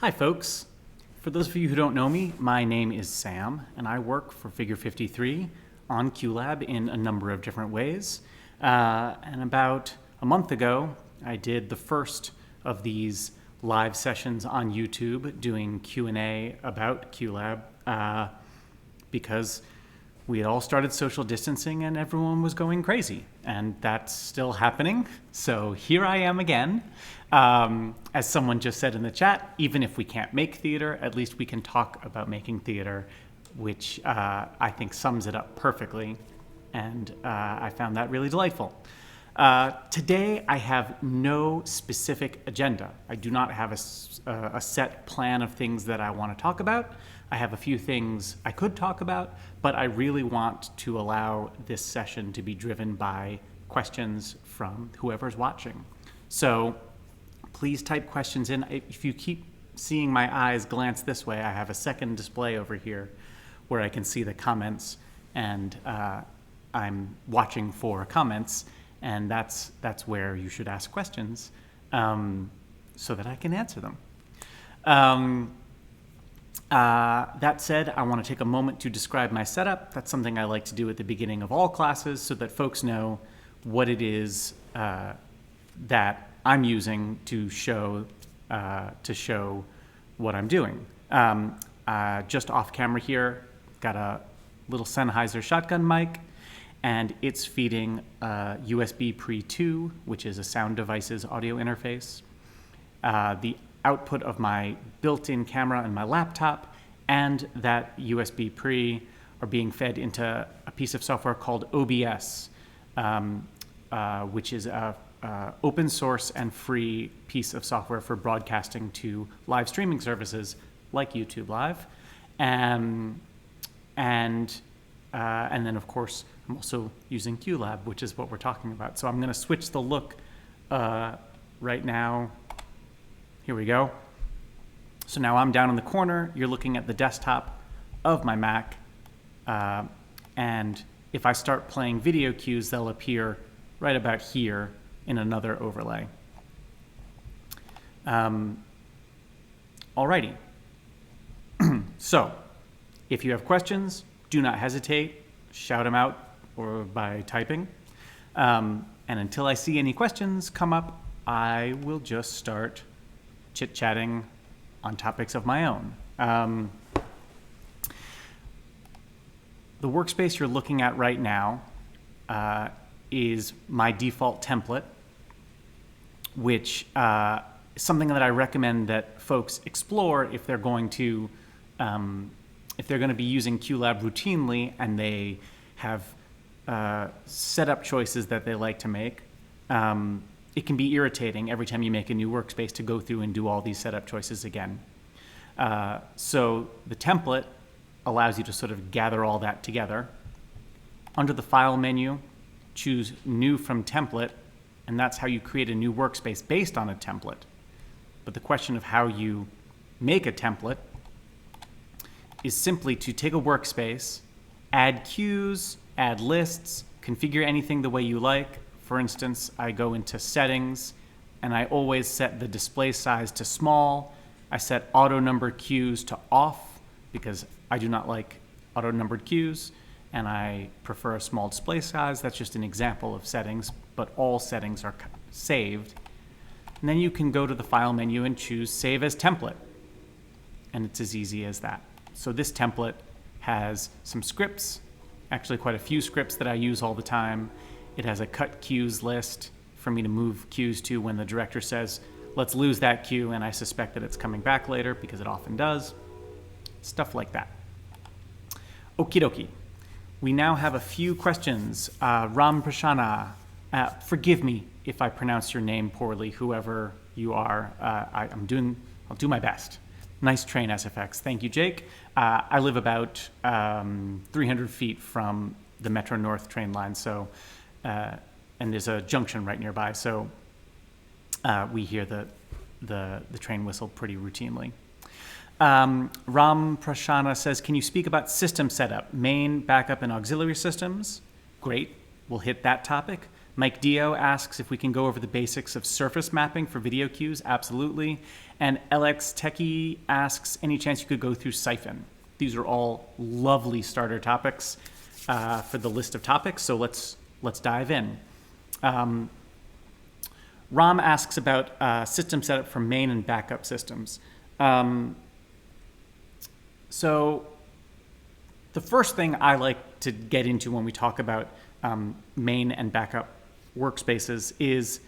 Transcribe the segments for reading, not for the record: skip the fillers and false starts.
Hi, folks. For those of you who don't know me, my name is Sam, and I work for Figure 53 on QLab in a number of different ways. And about a month ago, I did the first of these live sessions on YouTube doing Q&A about QLab because we had all started social distancing and everyone was going crazy, and that's still happening. So here I am again. As someone just said in the chat, even if we can't make theater, at least we can talk about making theater, which I think sums it up perfectly, and I found that really delightful. Today I have no specific agenda. I do not have a set plan of things that I want to talk about. I have a few things I could talk about, but I really want to allow this session to be driven by questions from whoever's watching. So please type questions in. If you keep seeing my eyes glance this way, I have a second display over here where I can see the comments, and I'm watching for comments, and that's where you should ask questions so that I can answer them. That said, I want to take a moment to describe my setup. That's something I like to do at the beginning of all classes so that folks know what it is that I'm using to show what I'm doing. Just off camera here, got a little Sennheiser shotgun mic, and it's feeding USB Pre 2, which is a Sound Devices audio interface. The output of my built-in camera and my laptop and that USB Pre are being fed into a piece of software called OBS, which is a open source and free piece of software for broadcasting to live streaming services like YouTube Live. And then, of course, I'm also using QLab, which is what we're talking about. So I'm going to switch the look right now. Here we go. So now I'm down in the corner. You're looking at the desktop of my Mac. And if I start playing video cues, they'll appear right about here in another overlay. Alrighty. So if you have questions, do not hesitate. Shout them out or by typing. And until I see any questions come up, I will just start chit-chatting on topics of my own. The workspace you're looking at right now is my default template, which is something that I recommend that folks explore if they're going to be using QLab routinely and they have setup choices that they like to make. It can be irritating every time you make a new workspace to go through and do all these setup choices again. So the template allows you to sort of gather all that together. Under the File menu, choose New from Template, and that's how you create a new workspace based on a template. But the question of how you make a template is simply to take a workspace, add cues, add lists, configure anything the way you like. For instance, I go into Settings, and I always set the display size to small. I set auto-numbered cues to off because I do not like auto-numbered cues, and I prefer a small display size. That's just an example of settings, but all settings are saved. And then you can go to the File menu and choose Save as Template, and it's as easy as that. So this template has some scripts, actually quite a few scripts that I use all the time. It has a cut cues list for me to move cues to when the director says, let's lose that cue, and I suspect that it's coming back later because it often does. Stuff like that. Okie dokie. We now have a few questions. Ram Prashana, forgive me if I pronounce your name poorly, whoever you are. I'll do my best. Nice train SFX. Thank you, Jake. I live about 300 feet from the Metro North train line, so and there's a junction right nearby, so we hear the train whistle pretty routinely. Ram Prashana says, can you speak about system setup, main, backup, and auxiliary systems? Great, we'll hit that topic. Mike Dio asks if we can go over the basics of surface mapping for video cues. Absolutely. And LX Techie asks, any chance you could go through Syphon? These are all lovely starter topics for the list of topics, so let's dive in. Ram asks about system setup for main and backup systems. So the first thing I like to get into when we talk about main and backup workspaces is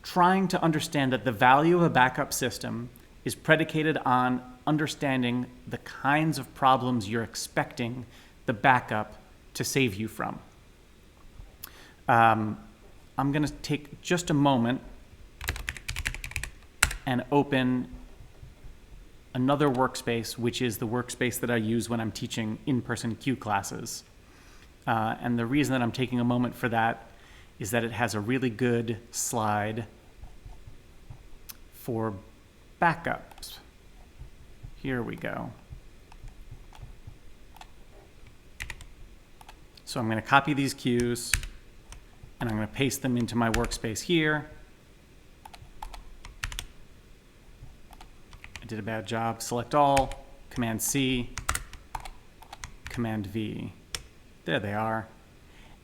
trying to understand that the value of a backup system is predicated on understanding the kinds of problems you're expecting the backup to save you from. I'm going to take just a moment and open another workspace, which is the workspace that I use when I'm teaching in-person Q classes. And the reason that I'm taking a moment for that is that it has a really good slide for backups. Here we go. So I'm going to copy these cues, and I'm going to paste them into my workspace here. I did a bad job. Select all, Command-C, Command-V. There they are.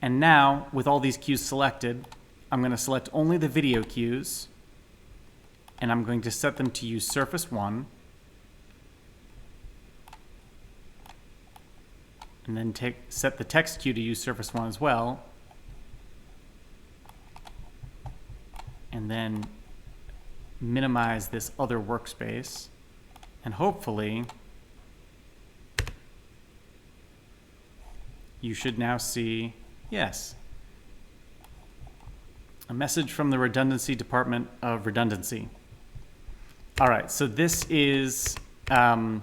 And now, with all these cues selected, I'm going to select only the video cues, and I'm going to set them to use Surface 1, and then set the text cue to use Surface 1 as well, and then minimize this other workspace, and hopefully you should now see, yes, a message from the Redundancy Department of Redundancy. All right, so this is, oh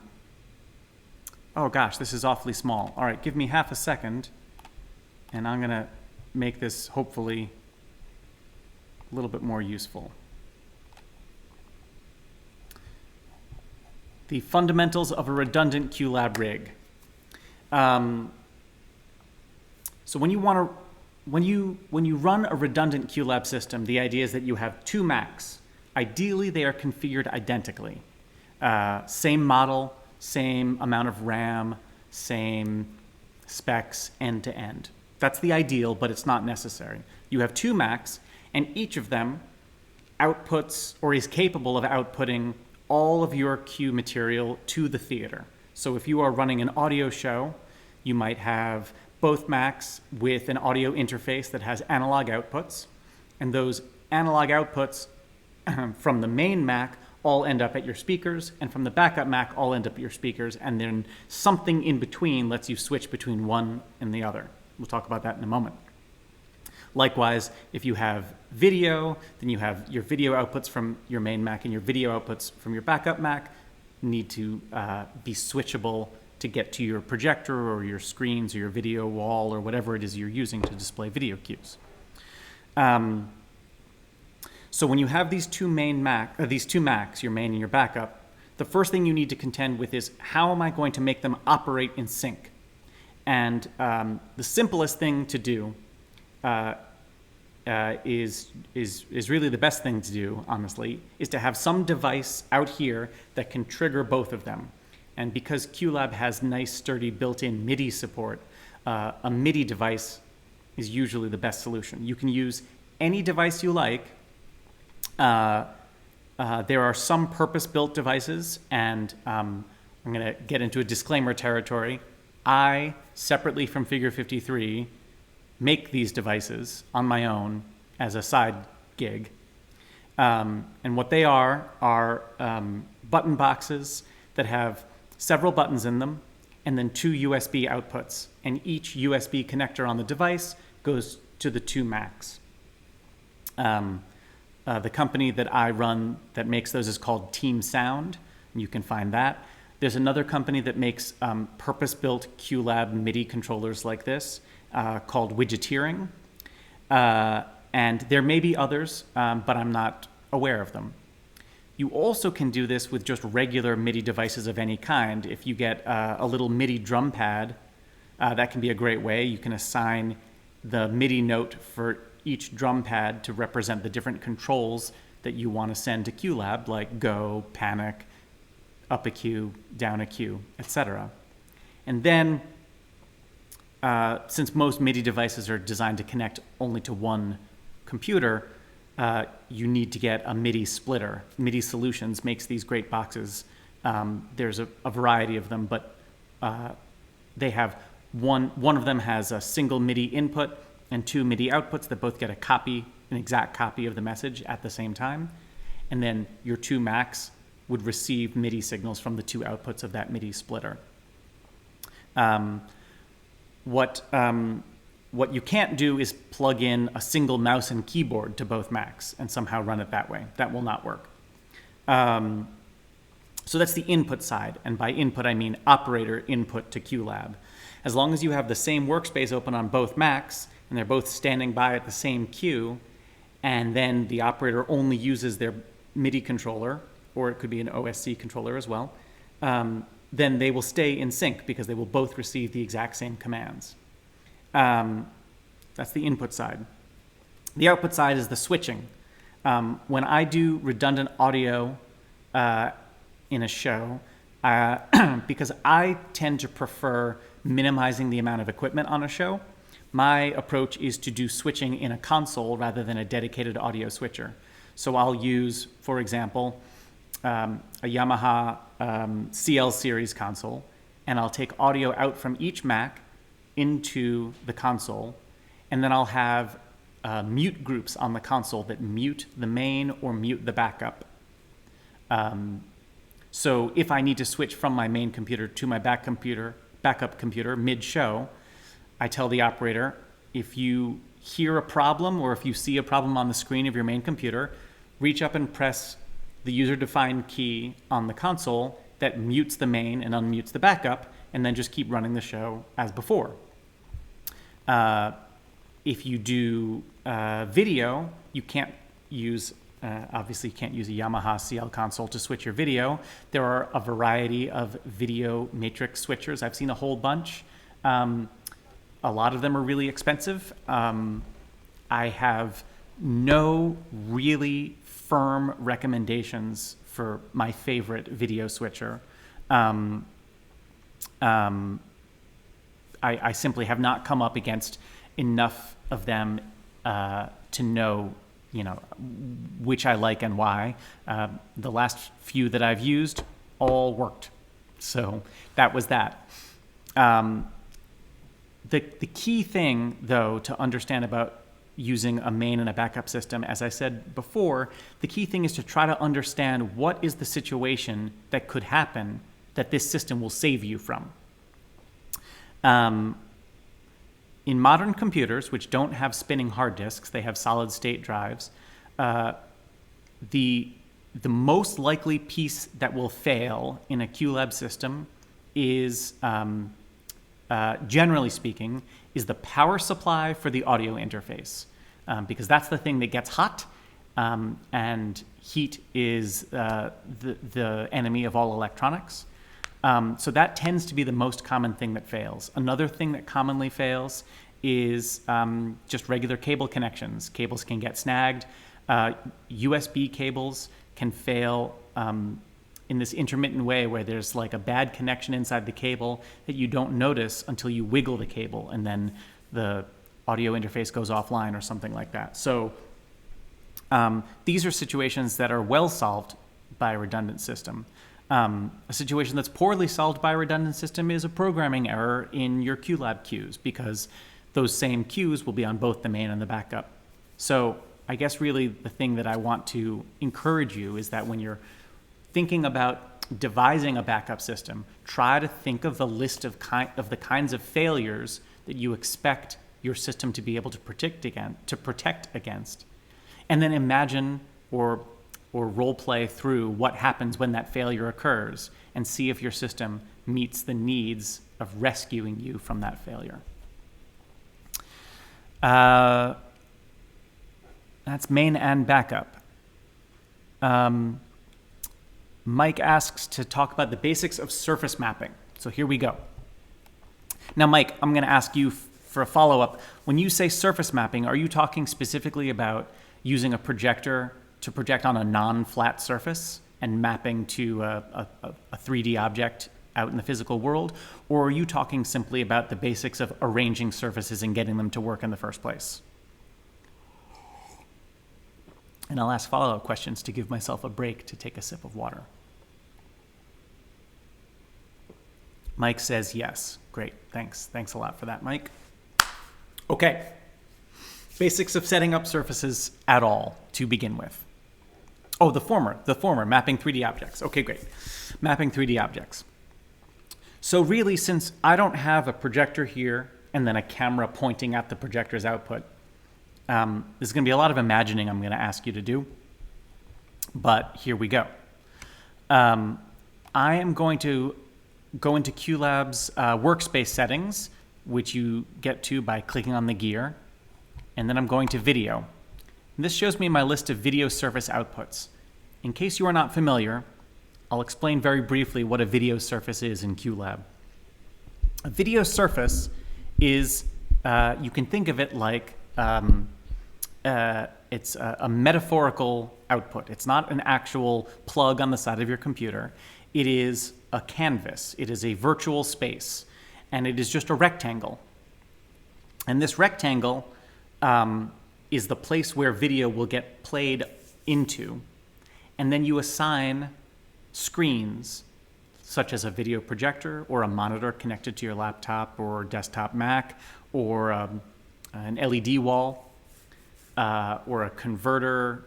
gosh, this is awfully small. All right, give me half a second, and I'm gonna make this hopefully a little bit more useful. The fundamentals of a redundant QLab rig. So when you run a redundant QLab system, the idea is that you have two Macs. Ideally, they are configured identically. Same model, same amount of RAM, same specs end to end. That's the ideal, but it's not necessary. You have two Macs, and each of them outputs or is capable of outputting all of your cue material to the theater. So if you are running an audio show, you might have both Macs with an audio interface that has analog outputs, and those analog outputs from the main Mac all end up at your speakers, and from the backup Mac all end up at your speakers, and then something in between lets you switch between one and the other. We'll talk about that in a moment. Likewise, if you have video, then you have your video outputs from your main Mac and your video outputs from your backup Mac need to be switchable to get to your projector or your screens or your video wall or whatever it is you're using to display video cues. So when you have these two Macs, your main and your backup, the first thing you need to contend with is, how am I going to make them operate in sync? And the simplest thing to do is really the best thing to do, honestly, is to have some device out here that can trigger both of them. And because QLab has nice, sturdy, built-in MIDI support, a MIDI device is usually the best solution. You can use any device you like. There are some purpose-built devices, and I'm going to get into a disclaimer territory. I, separately from Figure 53, make these devices on my own as a side gig. And what they are button boxes that have several buttons in them, and then two USB outputs. And each USB connector on the device goes to the two Macs. The company that I run that makes those is called Team Sound, and you can find that. There's another company that makes purpose-built QLab MIDI controllers like this called Widgeteering. And there may be others, but I'm not aware of them. You also can do this with just regular MIDI devices of any kind. If you get a little MIDI drum pad That can be a great way. You can assign the MIDI note for each drum pad to represent the different controls that you want to send to QLab, like go, panic, up a Q, down a Q, etc. And then, since most MIDI devices are designed to connect only to one computer, you need to get a MIDI splitter. MIDI Solutions makes these great boxes. There's a variety of them, but they have one of them has a single MIDI input and 2 MIDI outputs that both get an exact copy of the message at the same time. And then your 2 Macs would receive MIDI signals from the 2 outputs of that MIDI splitter. What you can't do is plug in a single mouse and keyboard to both Macs and somehow run it that way. That will not work. So that's the input side. And by input, I mean operator input to QLab. As long as you have the same workspace open on both Macs and they're both standing by at the same queue, and then the operator only uses their MIDI controller, or it could be an OSC controller as well, then they will stay in sync because they will both receive the exact same commands. That's the input side. The output side is the switching. When I do redundant audio in a show, because I tend to prefer minimizing the amount of equipment on a show, my approach is to do switching in a console rather than a dedicated audio switcher. So I'll use, for example, a Yamaha CL series console, and I'll take audio out from each Mac into the console, and then I'll have mute groups on the console that mute the main or mute the backup. So if I need to switch from my main computer to my backup computer mid-show, I tell the operator, if you hear a problem or if you see a problem on the screen of your main computer, reach up and press the user-defined key on the console that mutes the main and unmutes the backup, and then just keep running the show as before. If you do video, you can't use, obviously you can't use a Yamaha CL console to switch your video. There are a variety of video matrix switchers. I've seen a whole bunch. A lot of them are really expensive. I have no really firm recommendations for my favorite video switcher. I simply have not come up against enough of them to know, which I like and why. The last few that I've used all worked. So that was that. The key thing, though, to understand about using a main and a backup system, as I said before, the key thing is to try to understand what is the situation that could happen that this system will save you from. In modern computers, which don't have spinning hard disks, they have solid state drives, the most likely piece that will fail in a QLab system is, generally speaking, is the power supply for the audio interface, because that's the thing that gets hot, and heat is the enemy of all electronics. So that tends to be the most common thing that fails. Another thing that commonly fails is just regular cable connections. Cables can get snagged. USB cables can fail in this intermittent way where there's like a bad connection inside the cable that you don't notice until you wiggle the cable, and then the audio interface goes offline or something like that. So these are situations that are well solved by a redundant system. A situation that's poorly solved by a redundant system is a programming error in your QLab queues, because those same queues will be on both the main and the backup. So I guess really the thing that I want to encourage you is that when you're thinking about devising a backup system, try to think of the list of the kinds of failures that you expect your system to be able to protect against, and then imagine or role play through what happens when that failure occurs, and see if your system meets the needs of rescuing you from that failure. That's main and backup. Mike asks to talk about the basics of surface mapping. So here we go. Now, Mike, I'm going to ask you for a follow-up. When you say surface mapping, are you talking specifically about using a projector to project on a non-flat surface and mapping to a 3D object out in the physical world? Or are you talking simply about the basics of arranging surfaces and getting them to work in the first place? And I'll ask follow-up questions to give myself a break to take a sip of water. Mike says yes. Great, thanks. Thanks a lot for that, Mike. Okay, basics of setting up surfaces at all to begin with. Oh, the former, mapping 3D objects. Okay, great. Mapping 3D objects. So really, since I don't have a projector here and then a camera pointing at the projector's output, there's going to be a lot of imagining I'm going to ask you to do, but here we go. I am going to go into QLab's workspace settings, which you get to by clicking on the gear, and then I'm going to video. And this shows me my list of video surface outputs. In case you are not familiar, I'll explain very briefly what a video surface is in QLab. A video surface is, you can think of it like it's a metaphorical output. It's not an actual plug on the side of your computer. It is a canvas. It is a virtual space, and it is just a rectangle. And this rectangle is the place where video will get played into, and then you assign screens, such as a video projector or a monitor connected to your laptop or desktop Mac, or an LED wall, or a converter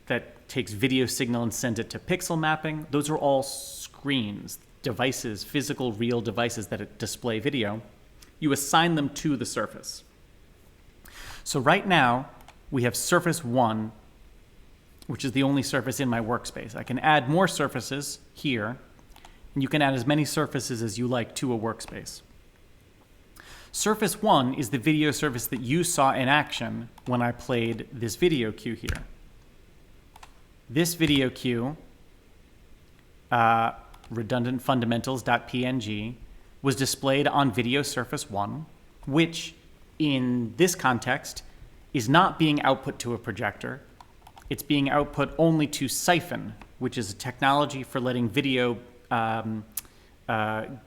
that takes video signal and sends it to pixel mapping. Those are all screens, devices, physical, real devices that display video. You assign them to the surface. So right now, we have surface 1, which is the only surface in my workspace. I can add more surfaces here, and you can add as many surfaces as you like to a workspace. Surface 1 is the video surface that you saw in action when I played this video cue here. This video cue, redundant fundamentals.png, was displayed on video surface 1, which in this context is not being output to a projector. It's being output only to Syphon, which is a technology for letting video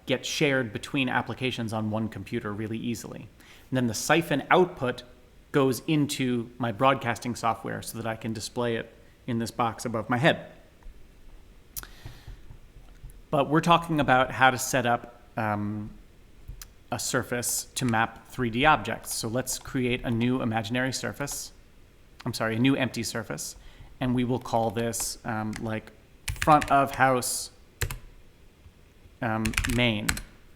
get shared between applications on one computer really easily. And then the Syphon output goes into my broadcasting software so that I can display it in this box above my head. But we're talking about how to set up a surface to map 3D objects. So let's create a new imaginary surface. A new empty surface. And we will call this like front of house main.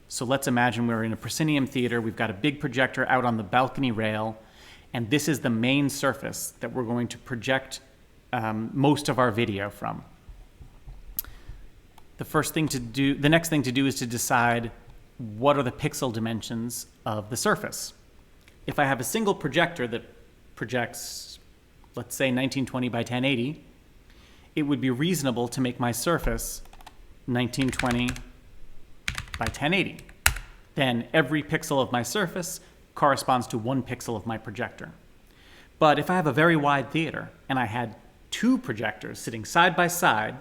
So let's imagine we're in a proscenium theater. We've got a big projector out on the balcony rail. And this is the main surface that we're going to project most of our video from. The next thing to do is to decide what are the pixel dimensions of the surface. If I have a single projector that projects, let's say 1920 by 1080, it would be reasonable to make my surface 1920 by 1080. Then every pixel of my surface corresponds to 1 pixel of my projector. But if I have a very wide theater and I had 2 projectors sitting side by side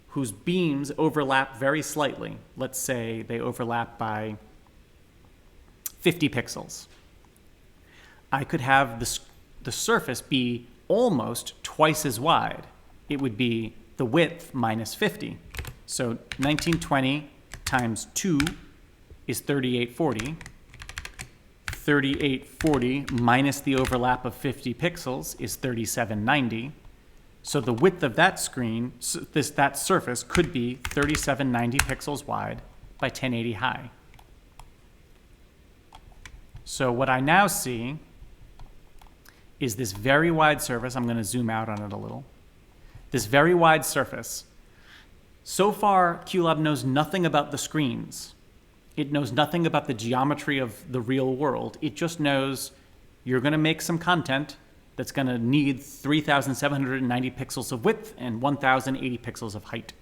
whose beams overlap very slightly, let's say they overlap by 50 pixels, I could have the surface be almost twice as wide. It would be the width minus 50. So 1920 times 2 is 3840. 3840 minus the overlap of 50 pixels is 3790. So the width of that screen, that surface, could be 3790 pixels wide by 1080 high. So what I now see is this very wide surface. I'm going to zoom out on it a little. This very wide surface. So far, QLab knows nothing about the screens. It knows nothing about the geometry of the real world. It just knows you're going to make some content that's going to need 3,790 pixels of width and 1,080 pixels of height.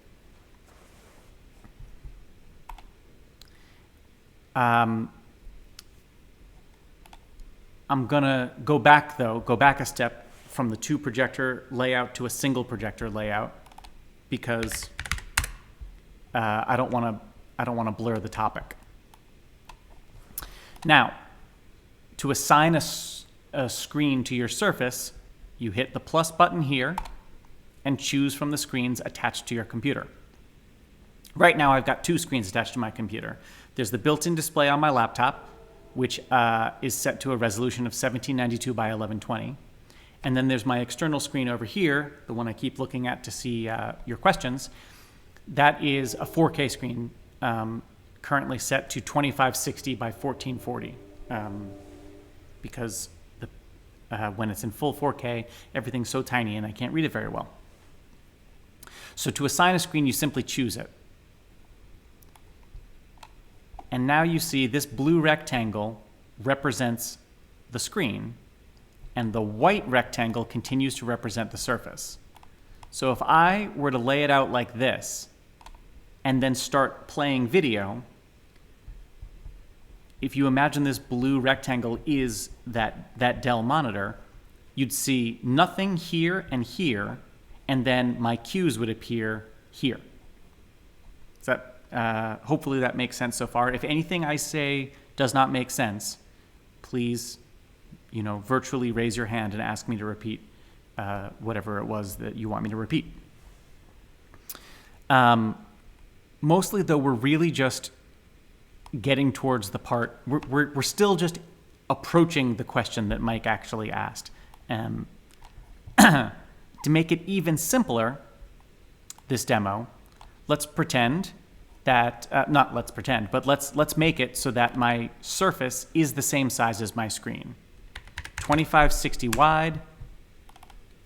I'm gonna go back a step from the 2-projector layout to a single projector layout because I don't want to blur the topic. Now, to assign a screen to your surface, you hit the plus button here and choose from the screens attached to your computer. Right now, I've got 2 screens attached to my computer. There's the built-in display on my laptop, which is set to a resolution of 1792 by 1120. And then there's my external screen over here, the one I keep looking at to see your questions. That is a 4K screen, currently set to 2560 by 1440, because when it's in full 4K, everything's so tiny and I can't read it very well. So to assign a screen, you simply choose it. And now you see this blue rectangle represents the screen, and the white rectangle continues to represent the surface. So if I were to lay it out like this, and then start playing video, if you imagine this blue rectangle is that Dell monitor, you'd see nothing here, and then my cues would appear here. Is that, hopefully that makes sense so far. If anything I say does not make sense, please, virtually raise your hand and ask me to repeat whatever it was that you want me to repeat. Mostly, though, we're really just getting towards the part, we're still just approaching the question that Mike actually asked. To make it even simpler, this demo, let's pretend that, not let's pretend, but let's make it so that my surface is the same size as my screen. 2560 wide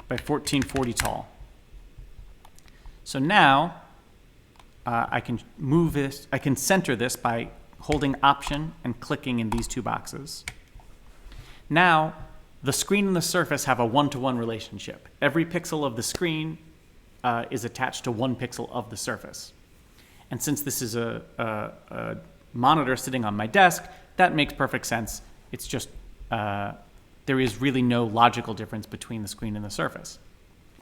by 1440 tall. So now I can move this, I can center this by holding Option and clicking in these 2 boxes. Now, the screen and the surface have a 1-to-1 relationship. Every pixel of the screen is attached to 1 pixel of the surface. And since this is a monitor sitting on my desk, that makes perfect sense. It's just, there is really no logical difference between the screen and the surface.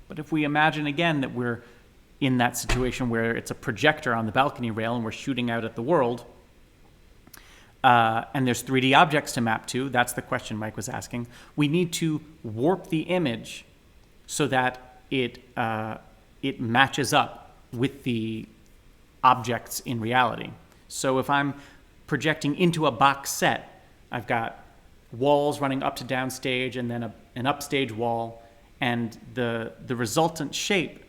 But if we imagine again that we're in that situation where it's a projector on the balcony rail and we're shooting out at the world, and there's 3D objects to map to, that's the question Mike was asking, we need to warp the image so that it matches up with the objects in reality. So if I'm projecting into a box set, I've got walls running up to downstage and then an upstage wall, and the resultant shape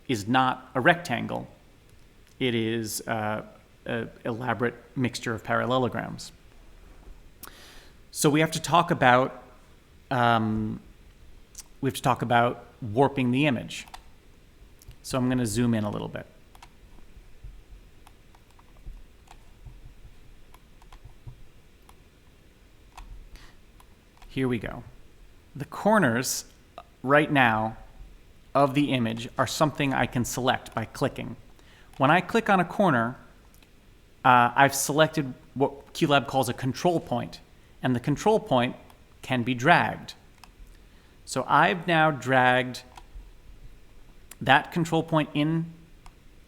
is not a rectangle. It is an elaborate mixture of parallelograms. So we have to talk about warping the image. So I'm going to zoom in a little bit. Here we go. The corners right now of the image are something I can select by clicking. When I click on a corner, I've selected what QLab calls a control point, and the control point can be dragged. So I've now dragged that control point in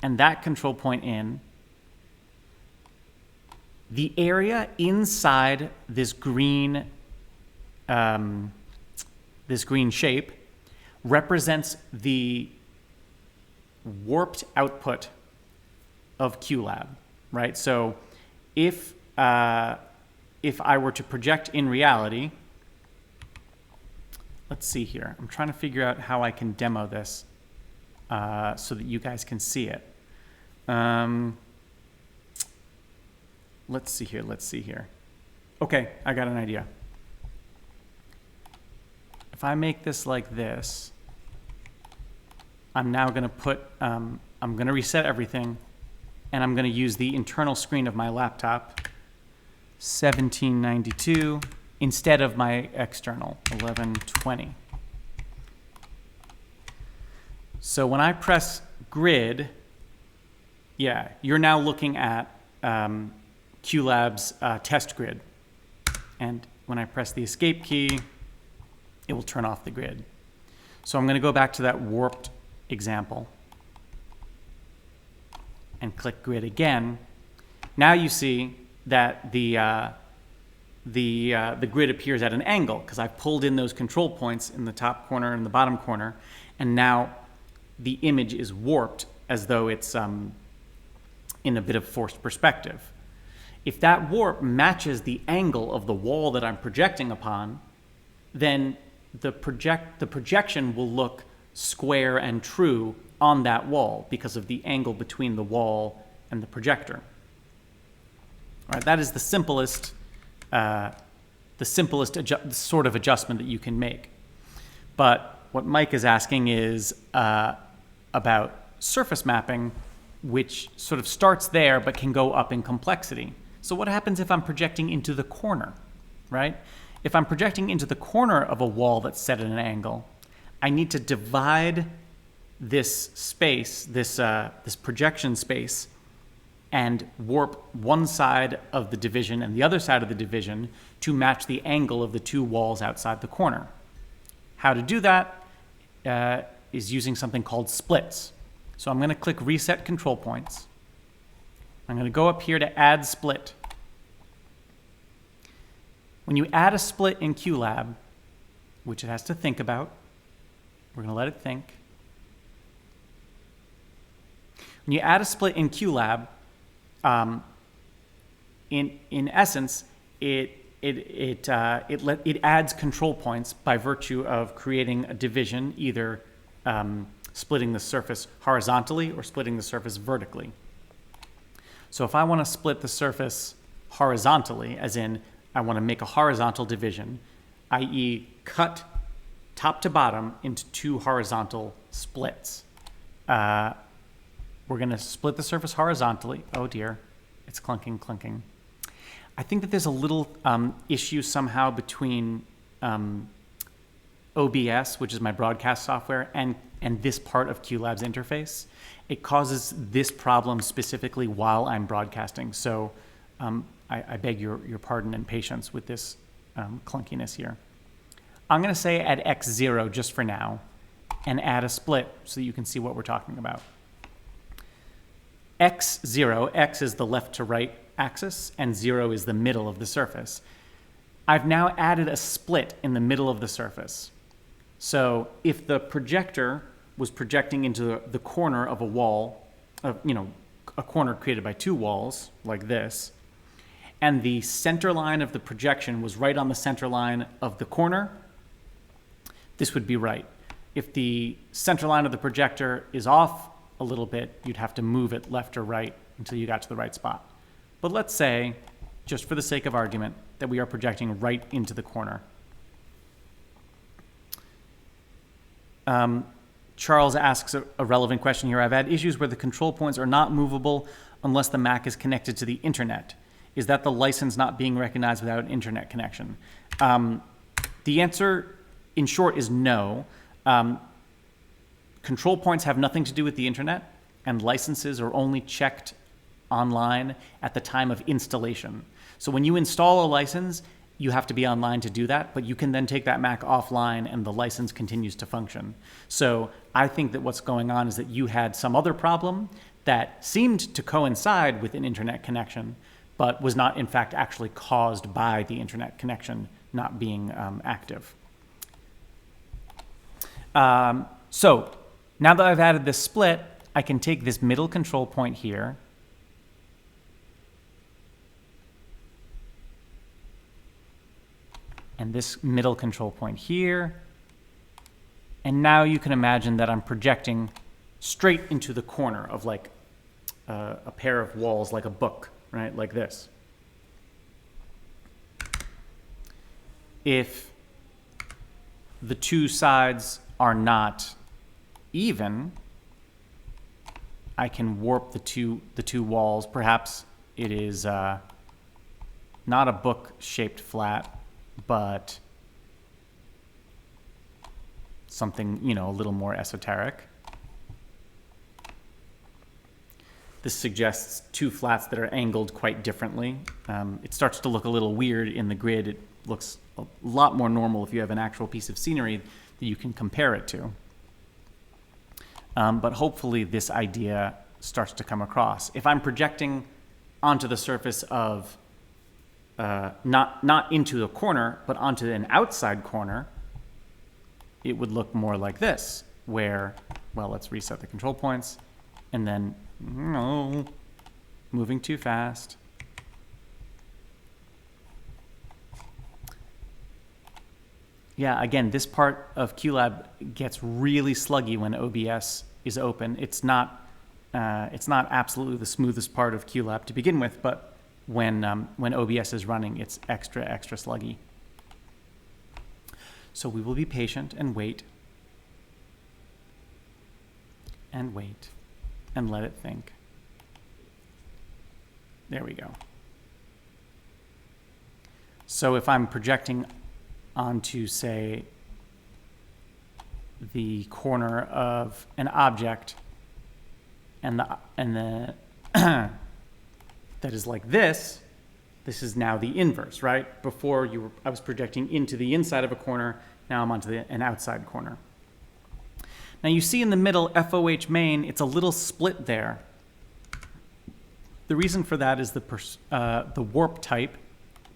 and that control point in. The area inside this green shape represents the warped output of QLab, right? So if I were to project in reality, let's see here. I'm trying to figure out how I can demo this so that you guys can see it. Let's see here. Okay, I got an idea. If I make this like this, I'm now going to put, I'm going to reset everything, and I'm going to use the internal screen of my laptop, 1792, instead of my external, 1120. So when I press grid, yeah, you're now looking at QLab's test grid. And when I press the escape key, it will turn off the grid. So I'm going to go back to that warped example and click grid again. Now you see that the grid appears at an angle because I've pulled in those control points in the top corner and the bottom corner, and now the image is warped as though it's in a bit of forced perspective. If that warp matches the angle of the wall that I'm projecting upon, then the projection will look square and true on that wall because of the angle between the wall and the projector. All right, that is the simplest sort of adjustment that you can make. But what Mike is asking is about surface mapping, which sort of starts there but can go up in complexity. So what happens if I'm projecting into the corner, right? If I'm projecting into the corner of a wall that's set at an angle, I need to divide this space, this projection space, and warp one side of the division and the other side of the division to match the angle of the two walls outside the corner. How to do that is using something called splits. So I'm going to click Reset Control Points. I'm going to go up here to Add Split. When you add a split in QLab, which it has to think about, we're going to let it think. When you add a split in QLab, in essence, it adds control points by virtue of creating a division, either splitting the surface horizontally or splitting the surface vertically. So if I want to split the surface horizontally, as in I want to make a horizontal division, i.e. cut top to bottom into two horizontal splits. We're going to split the surface horizontally. Oh dear, it's clunking. I think that there's a little issue somehow between OBS, which is my broadcast software, and this part of QLab's interface. It causes this problem specifically while I'm broadcasting. So I beg your pardon and patience with this clunkiness here. I'm going to say add x0 just for now and add a split so that you can see what we're talking about. x0, x is the left to right axis, and 0 is the middle of the surface. I've now added a split in the middle of the surface. So if the projector was projecting into the corner of a wall, a corner created by two walls like this, and the center line of the projection was right on the center line of the corner, this would be right. If the center line of the projector is off a little bit, you'd have to move it left or right until you got to the right spot. But let's say, just for the sake of argument, that we are projecting right into the corner. Charles asks a relevant question here. I've had issues where the control points are not movable unless the Mac is connected to the internet. Is that the license not being recognized without an internet connection? The answer, in short, is no. Control points have nothing to do with the internet, and licenses are only checked online at the time of installation. So when you install a license, you have to be online to do that, but you can then take that Mac offline and the license continues to function. So I think that what's going on is that you had some other problem that seemed to coincide with an internet connection, but was not in fact actually caused by the internet connection not being active. So now that I've added this split, I can take this middle control point here and this middle control point here. And now you can imagine that I'm projecting straight into the corner of like a pair of walls, like a book, right? Like this. If the two sides are not even, I can warp the two walls. Perhaps it is not a book-shaped flat, but something, a little more esoteric. this suggests two flats that are angled quite differently. It starts to look a little weird in the grid. It looks a lot more normal if you have an actual piece of scenery that you can compare it to. But hopefully this idea starts to come across. If I'm projecting onto the surface of, not into a corner, but onto an outside corner, it would look more like this, where, well, let's reset the control points, and then, no, moving too fast. Yeah, again, this part of QLab gets really sluggy when OBS is open. It's not absolutely the smoothest part of QLab to begin with, but when OBS is running, it's extra sluggy. So we will be patient and wait, and let it think. There we go. So if I'm projecting onto, say, the corner of an object, and the that is like this. This is now the inverse, right? Before I was projecting into the inside of a corner. Now I'm onto an outside corner. Now you see in the middle, FOH main, it's a little split there. The reason for that is the warp type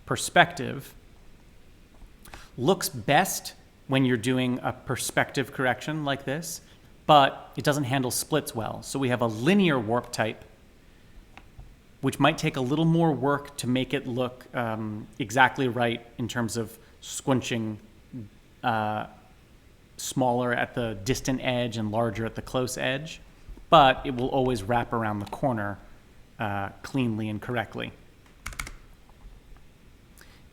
perspective looks best when you're doing a perspective correction like this, but it doesn't handle splits well. So we have a linear warp type, which might take a little more work to make it look exactly right in terms of squinching smaller at the distant edge and larger at the close edge, but it will always wrap around the corner cleanly and correctly.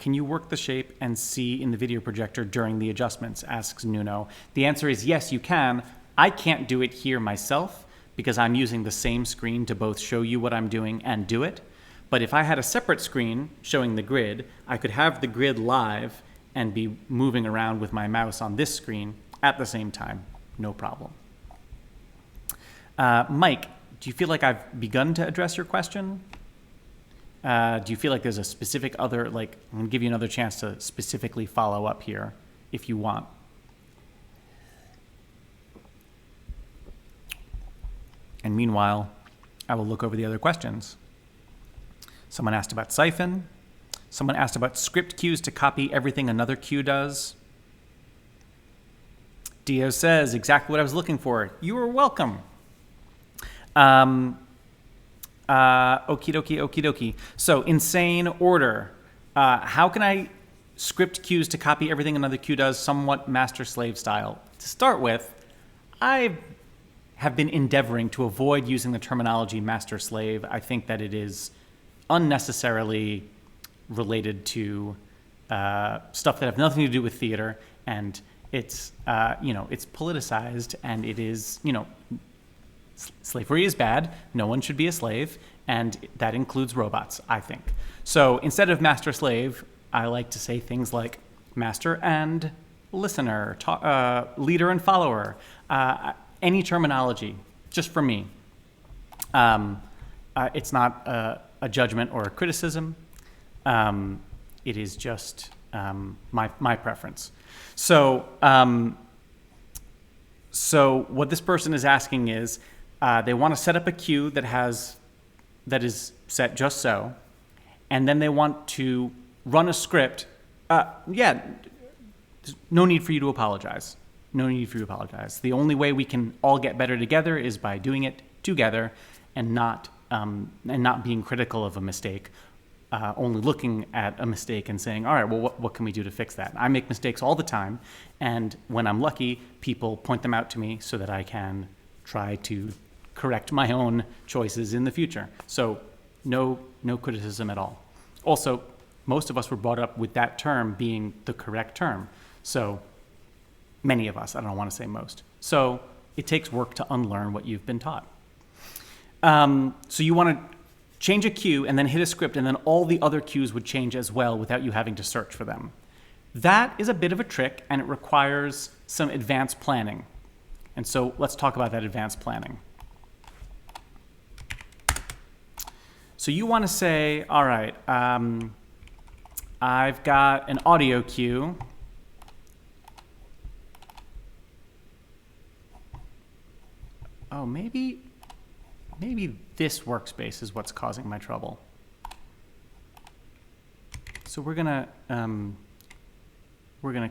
Can you work the shape and see in the video projector during the adjustments, asks Nuno. The answer is yes, you can. I can't do it here myself because I'm using the same screen to both show you what I'm doing and do it. But if I had a separate screen showing the grid, I could have the grid live and be moving around with my mouse on this screen at the same time, no problem. Mike, do you feel like I've begun to address your question? Do you feel like there's a specific other, like, I'm gonna give you another chance to specifically follow up here if you want. And meanwhile, I will look over the other questions. Someone asked about Syphon. Someone asked about script queues to copy everything another queue does. Dio says, exactly what I was looking for. You are welcome. Okie dokie. So insane order. How can I script queues to copy everything another queue does, somewhat master-slave style? To start with, I have been endeavoring to avoid using the terminology master-slave. I think that it is unnecessarily related to stuff that have nothing to do with theater, and it's it's politicized, and it is, slavery is bad. No one should be a slave, and that includes robots, I think. So instead of master-slave, I like to say things like master and listener, leader and follower, any terminology, just for me. It's not a judgment or a criticism. It is just my preference. So what this person is asking is, they want to set up a queue that is set just so, and then they want to run a script. There's no need for you to apologize. No need for you to apologize. The only way we can all get better together is by doing it together, and not being critical of a mistake, only looking at a mistake and saying, all right, well, what can we do to fix that? I make mistakes all the time, and when I'm lucky, people point them out to me so that I can try to correct my own choices in the future. So no criticism at all. Also, most of us were brought up with that term being the correct term. So many of us, I don't want to say most. So it takes work to unlearn what you've been taught. So you want to change a queue and then hit a script, and then all the other queues would change as well without you having to search for them. That is a bit of a trick, and it requires some advanced planning. And so let's talk about that advanced planning. So you want to say, all right, I've got an audio cue. Oh, maybe this workspace is what's causing my trouble. So we're gonna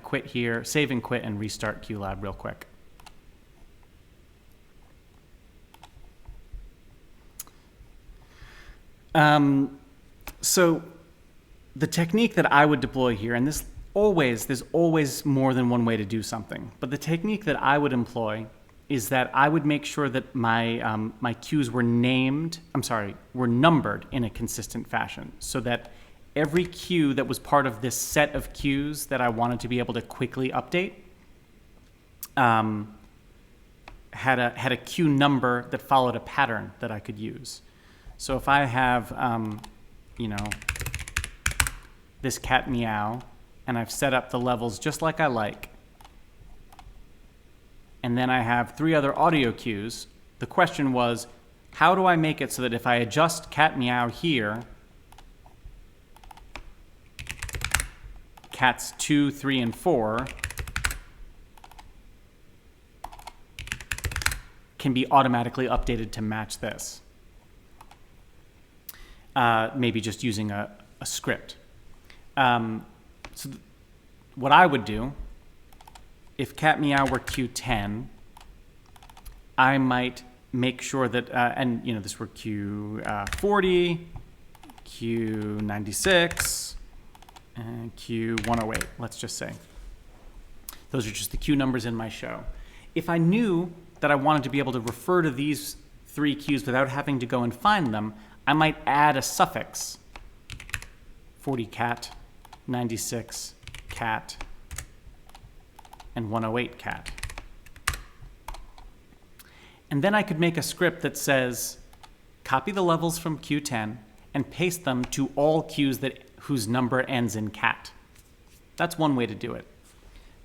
quit here, save and quit, and restart QLab real quick. So the technique that I would deploy here, and there's always more than one way to do something, but the technique that I would employ is that I would make sure that my my cues were numbered in a consistent fashion, so that every cue that was part of this set of cues that I wanted to be able to quickly update had a cue number that followed a pattern that I could use. So if I have, this cat meow, and I've set up the levels just like I like, and then I have 3 other audio cues, the question was, how do I make it so that if I adjust cat meow here, cats 2, 3, and 4 can be automatically updated to match this? Maybe just using a script. What I would do, if cat meow were Q10, I might make sure that, this were Q40, Q96, and Q108, let's just say. Those are just the cue numbers in my show. If I knew that I wanted to be able to refer to these 3 cues without having to go and find them, I might add a suffix, 40 cat, 96 cat, and 108 cat. And then I could make a script that says, copy the levels from Q10 and paste them to all cues whose number ends in cat. That's one way to do it.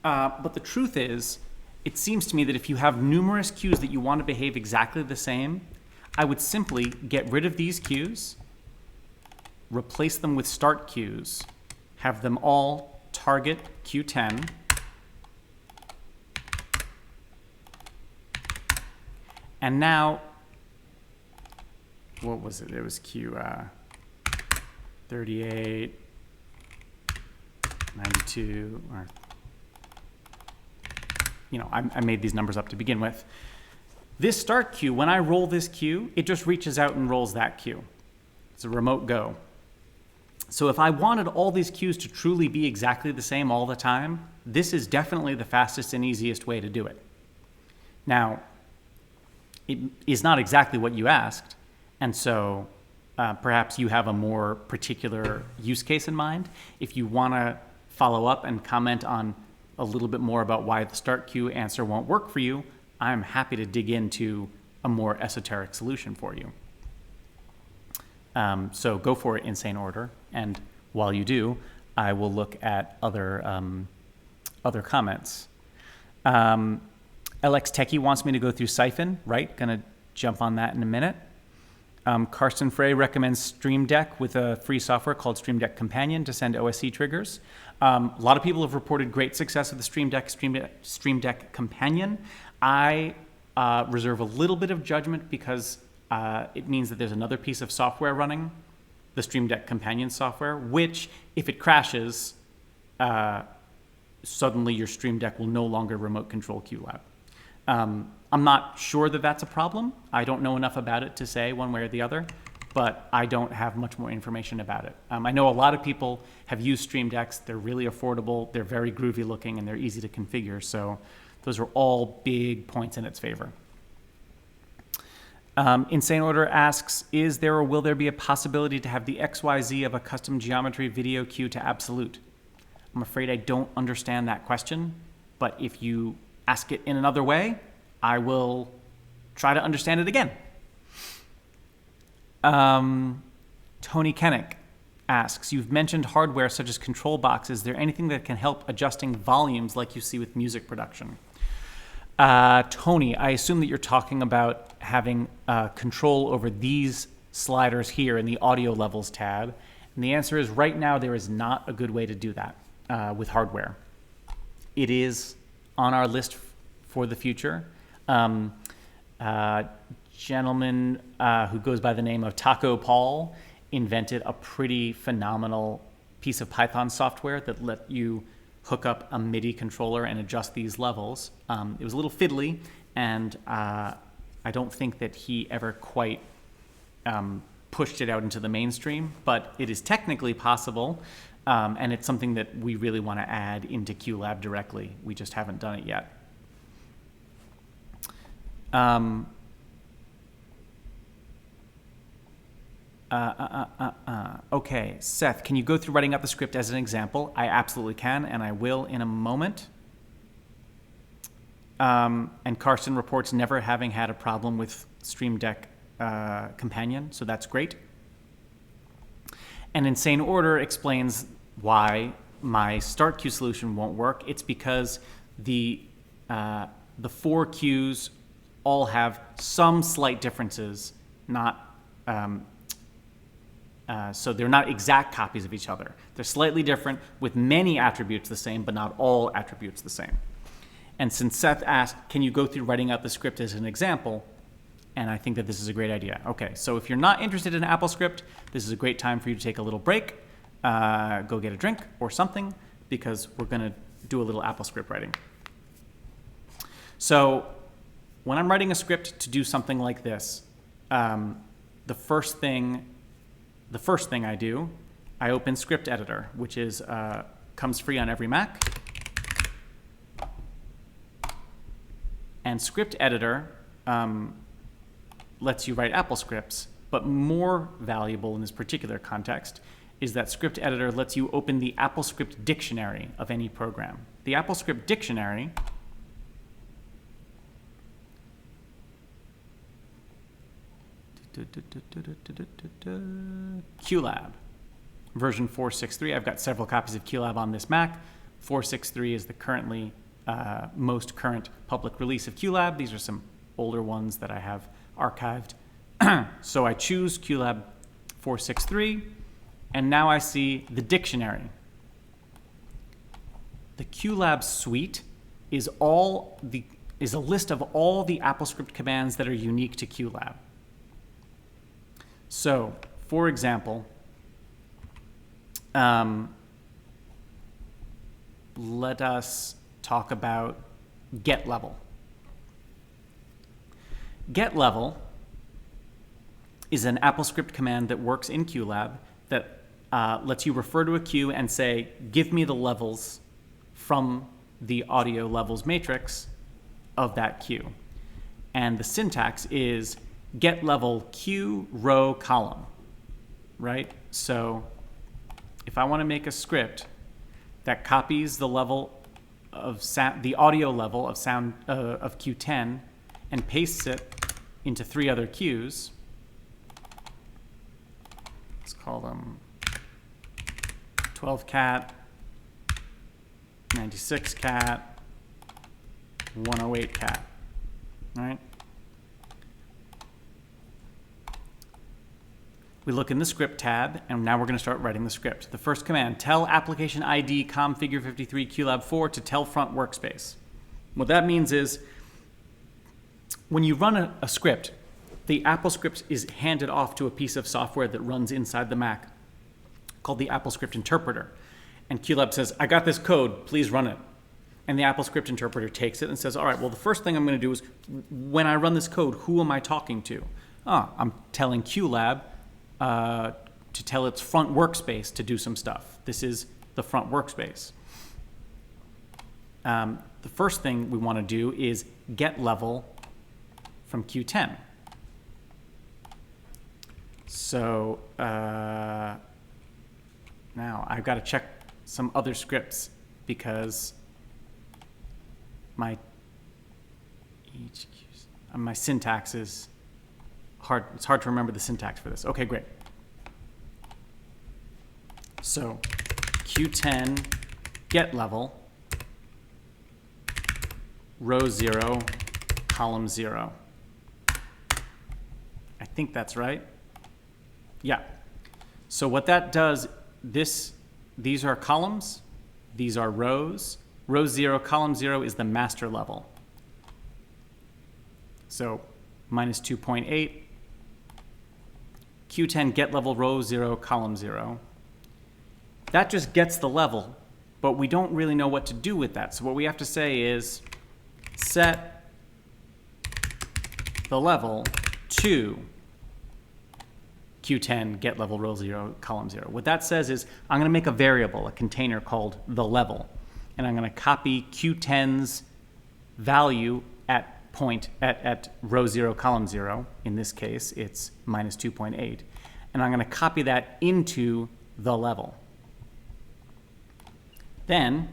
But the truth is, it seems to me that if you have numerous cues that you want to behave exactly the same, I would simply get rid of these cues, replace them with start cues, have them all target Q10, and now, what was it? It was Q38, 92, or, I made these numbers up to begin with. This start cue, when I roll this cue, it just reaches out and rolls that cue. It's a remote go. So if I wanted all these cues to truly be exactly the same all the time, this is definitely the fastest and easiest way to do it. Now, it is not exactly what you asked, and so perhaps you have a more particular use case in mind. If you want to follow up and comment on a little bit more about why the start cue answer won't work for you, I'm happy to dig into a more esoteric solution for you. So go for it in sane order, and while you do, I will look at other comments. LX Techie wants me to go through Syphon, right? Gonna jump on that in a minute. Karsten Frey recommends Stream Deck with a free software called Stream Deck Companion to send OSC triggers. A lot of people have reported great success with the Stream Deck Companion. I reserve a little bit of judgment because it means that there's another piece of software running, the Stream Deck Companion software, which, if it crashes, suddenly your Stream Deck will no longer remote control QLab. I'm not sure that that's a problem. I don't know enough about it to say one way or the other, but I don't have much more information about it. I know a lot of people have used Stream Decks. They're really affordable, they're very groovy looking, and they're easy to configure. So those are all big points in its favor. Insane Order asks, is there or will there be a possibility to have the XYZ of a custom geometry video cue to absolute? I'm afraid I don't understand that question, but if you ask it in another way, I will try to understand it again. Tony Kennick asks, you've mentioned hardware such as control boxes. Is there anything that can help adjusting volumes like you see with music production? Tony, I assume that you're talking about having control over these sliders here in the audio levels tab? And the answer is right now there is not a good way to do that with hardware. It is on our list for the future. Gentleman who goes by the name of Taco Paul invented a pretty phenomenal piece of Python software that let you hook up a MIDI controller and adjust these levels. It was a little fiddly, and I don't think that he ever quite pushed it out into the mainstream, but it is technically possible, and it's something that we really want to add into QLab directly. We just haven't done it yet. Okay, Seth, can you go through writing up the script as an example? I absolutely can, and I will in a moment. And Carson reports never having had a problem with Stream Deck Companion, so that's great. And Insane Order explains why my start queue solution won't work. It's because the 4 queues all have some slight differences, not so they're not exact copies of each other. They're slightly different with many attributes the same, but not all attributes the same. And since Seth asked, can you go through writing out the script as an example? And I think that this is a great idea. Okay, so if you're not interested in AppleScript, this is a great time for you to take a little break, go get a drink or something, because we're going to do a little AppleScript writing. So when I'm writing a script to do something like this, the first thing I do, I open Script Editor, which is comes free on every Mac. And Script Editor lets you write Apple scripts, but more valuable in this particular context is that Script Editor lets you open the AppleScript dictionary of any program. The AppleScript dictionary QLab, version 4.6.3. I've got several copies of QLab on this Mac. 4.6.3 is the currently most current public release of QLab. These are some older ones that I have archived. So I choose QLab 4.6.3, and now I see the dictionary. The QLab suite is a list of all the AppleScript commands that are unique to QLab. So, for example, let us talk about getLevel. getLevel is an AppleScript command that works in QLab that lets you refer to a queue and say, give me the levels from the audio levels matrix of that queue. And the syntax is get level queue row column, right? So if I want to make a script that copies the level of sound, the audio level of sound of Q10 and pastes it into 3 other queues, let's call them 12 cat, 96 cat, 108 cat, all right? We look in the script tab, and now we're going to start writing the script. The first command, tell application ID configure53 QLab 4 to tell front workspace. What that means is when you run a script, the AppleScript is handed off to a piece of software that runs inside the Mac called the AppleScript interpreter. And QLab says, I got this code, please run it. And the AppleScript interpreter takes it and says, all right, well, the first thing I'm going to do is when I run this code, who am I talking to? I'm telling QLab to tell its front workspace to do some stuff. This is the front workspace. The first thing we want to do is get level from Q10. So now I've got to check some other scripts because my syntax is hard. It's hard to remember the syntax for this. Okay, great. So Q10 get level row 0 column 0. I think that's right. Yeah. So what that does, these are columns, these are rows. Row 0, column 0 is the master level. So minus 2.8, Q10 get level row 0, column 0. That just gets the level, but we don't really know what to do with that. So what we have to say is set the level to Q10 get level row 0, column 0. What that says is I'm going to make a variable, a container called the level, and I'm going to copy Q10's value at row 0, column 0. In this case, it's minus 2.8. And I'm going to copy that into the level. Then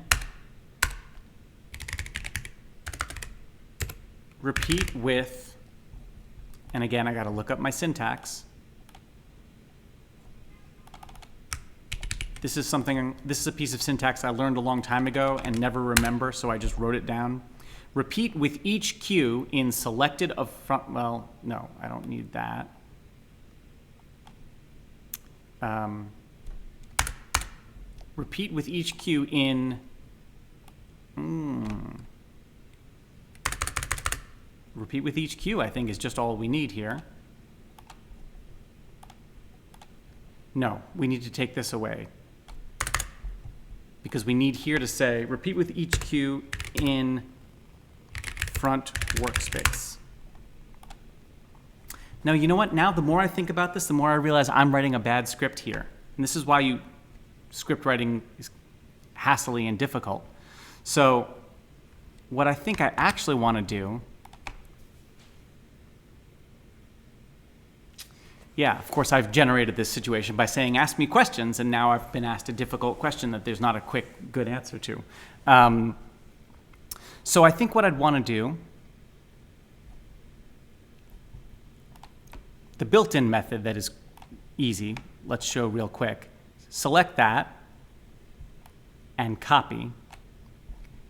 repeat with, and again, I got to look up my syntax. This is a piece of syntax I learned a long time ago and never remember, so I just wrote it down. Repeat with each Q in selected of front, well, no, I don't need that. Repeat with each Q in, repeat with each Q, I think, is just all we need here. No, we need to take this away, because we need here to say repeat with each Q in front workspace. Now, you know what? Now, the more I think about this, the more I realize I'm writing a bad script here. And this is why script writing is hassly and difficult. So what I think I actually want to do, yeah, of course, I've generated this situation by saying, ask me questions, and now I've been asked a difficult question that there's not a quick, good answer to. So I think what I'd want to do, the built-in method that is easy, let's show real quick. Select that and copy.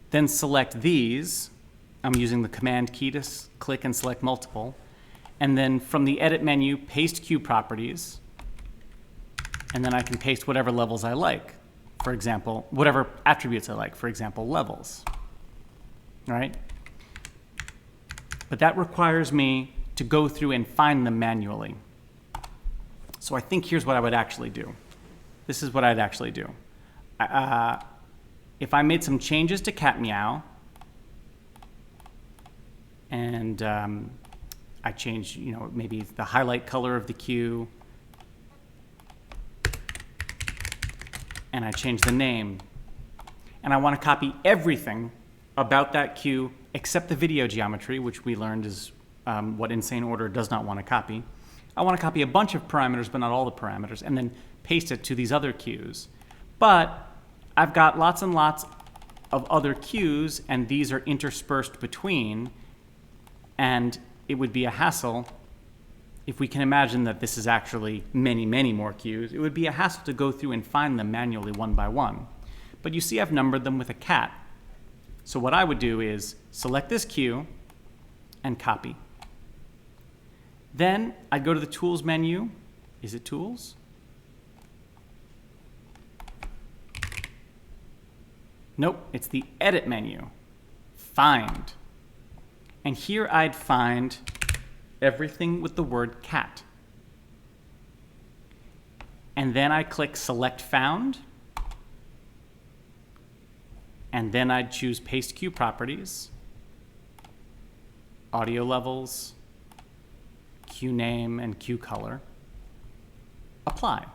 Then select these. I'm using the command key to click and select multiple. And then from the edit menu, paste Q properties. And then I can paste whatever levels I like. For example, whatever attributes I like, for example, levels. All right? But that requires me to go through and find them manually. So I think here's what I would actually do. This is what I'd actually do. If I made some changes to cat meow, and I changed, maybe the highlight color of the Q, and I changed the name, and I want to copy everything about that Q except the video geometry, which we learned is what insane order does not want to copy. I want to copy a bunch of parameters, but not all the parameters, and then paste it to these other Qs. But I've got lots and lots of other Qs, and these are interspersed between, and it would be a hassle if we can imagine that this is actually many, many more Qs. It would be a hassle to go through and find them manually one by one. But you see I've numbered them with a cat. So what I would do is select this Q and copy. Then I'd go to the Tools menu. Is it Tools? Nope, it's the Edit menu. Find. And here I'd find everything with the word cat. And then I click Select Found. And then I'd choose Paste Q Properties, Audio Levels, Q Name, and Q Color. Apply.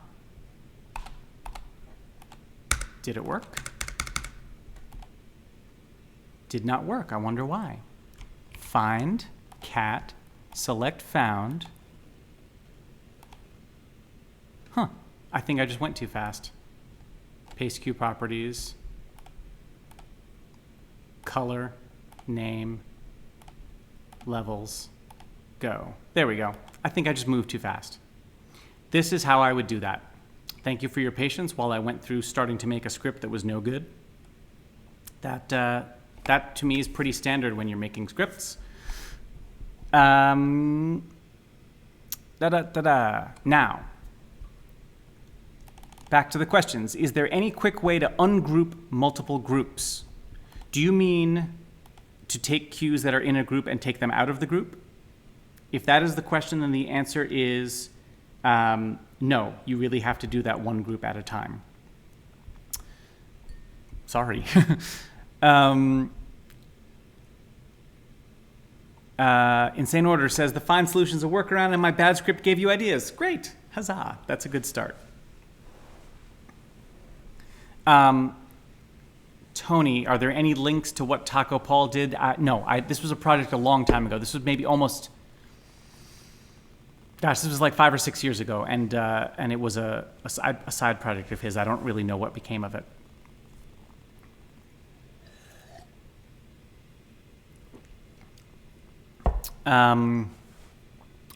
Did it work? Did not work. I wonder why. Find, cat, select found. Huh. I think I just went too fast. Paste Q Properties, color, name, levels, go. There we go. I think I just moved too fast. This is how I would do that. Thank you for your patience while I went through starting to make a script that was no good. That to me is pretty standard when you're making scripts. Now, back to the questions. Is there any quick way to ungroup multiple groups? Do you mean to take cues that are in a group and take them out of the group? If that is the question, then the answer is no. You really have to do that one group at a time. Sorry. Insane Order says, the fine solution's a workaround and my bad script gave you ideas. Great. Huzzah. That's a good start. Tony, are there any links to what Taco Paul did? No, this was a project a long time ago. This was maybe almost, gosh, this was like 5 or 6 years ago, and it was a side project of his. I don't really know what became of it.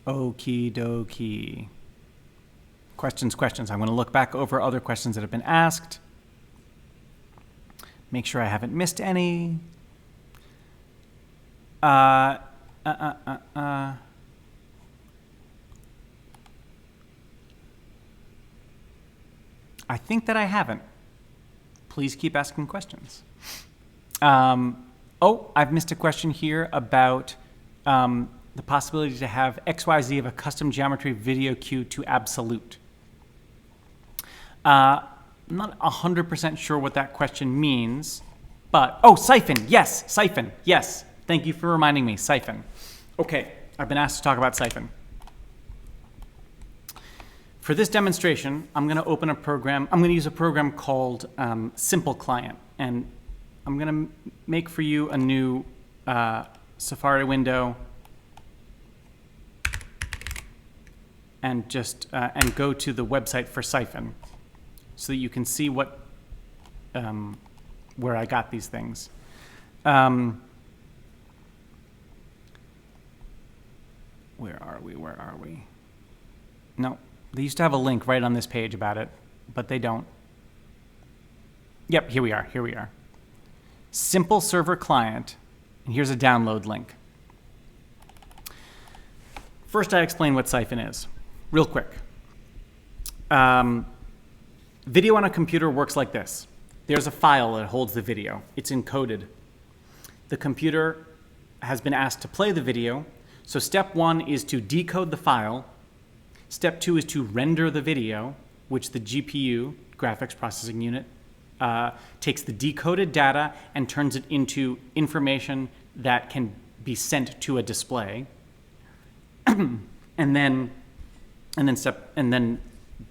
Okie dokie. Questions. I'm going to look back over other questions that have been asked. Make sure I haven't missed any. I think that I haven't. Please keep asking questions. I've missed a question here about the possibility to have XYZ of a custom geometry video queue to absolute. I'm not 100% sure what that question means, but, Syphon, yes, Syphon, yes. Thank you for reminding me, Syphon. Okay, I've been asked to talk about Syphon. For this demonstration, I'm going to open a program. I'm going to use a program called Simple Client, and I'm going to make for you a new Safari window and just and go to the website for Syphon so that you can see what where I got these things. Where are we? No, they used to have a link right on this page about it, but they don't. Yep, here we are. Simple Server Client, and here's a download link. First, I explain what Syphon is, real quick. Video on a computer works like this. There's a file that holds the video. It's encoded. The computer has been asked to play the video. So step 1 is to decode the file. Step 2 is to render the video, which the GPU, graphics processing unit, takes the decoded data and turns it into information that can be sent to a display. and then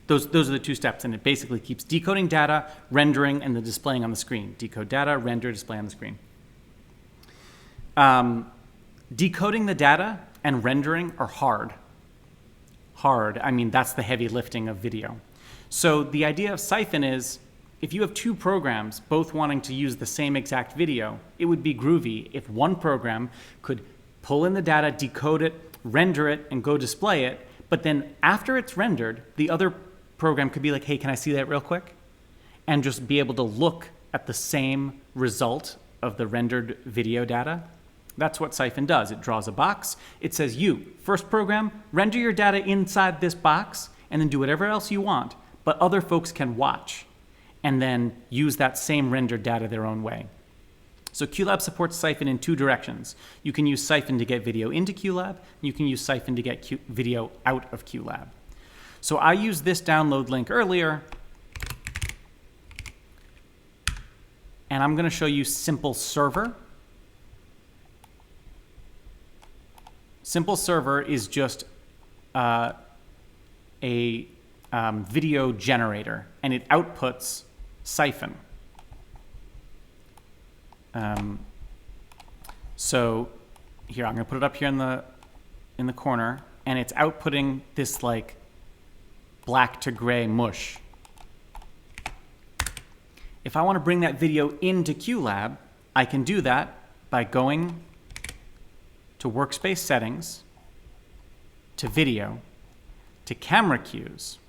those are the 2 steps, and it basically keeps decoding data, rendering, and then displaying on the screen. Decode data, render, display on the screen. Decoding the data and rendering are hard. I mean, that's the heavy lifting of video. So the idea of Syphon is, if you have 2 programs both wanting to use the same exact video, it would be groovy if one program could pull in the data, decode it, render it, and go display it. But then after it's rendered, the other program could be like, hey, can I see that real quick? And just be able to look at the same result of the rendered video data. That's what Syphon does. It draws a box. It says, you, first program, render your data inside this box, and then do whatever else you want. But other folks can watch and then use that same rendered data their own way. So QLab supports Syphon in 2 directions. You can use Syphon to get video into QLab. You can use Syphon to get video out of QLab. So I used this download link earlier, and I'm going to show you Simple Server. Simple Server is just a video generator, and it outputs Syphon. So here, I'm going to put it up here in the corner, and it's outputting this like black to gray mush. If I want to bring that video into QLab, I can do that by going to Workspace Settings, to Video, to Camera Cues,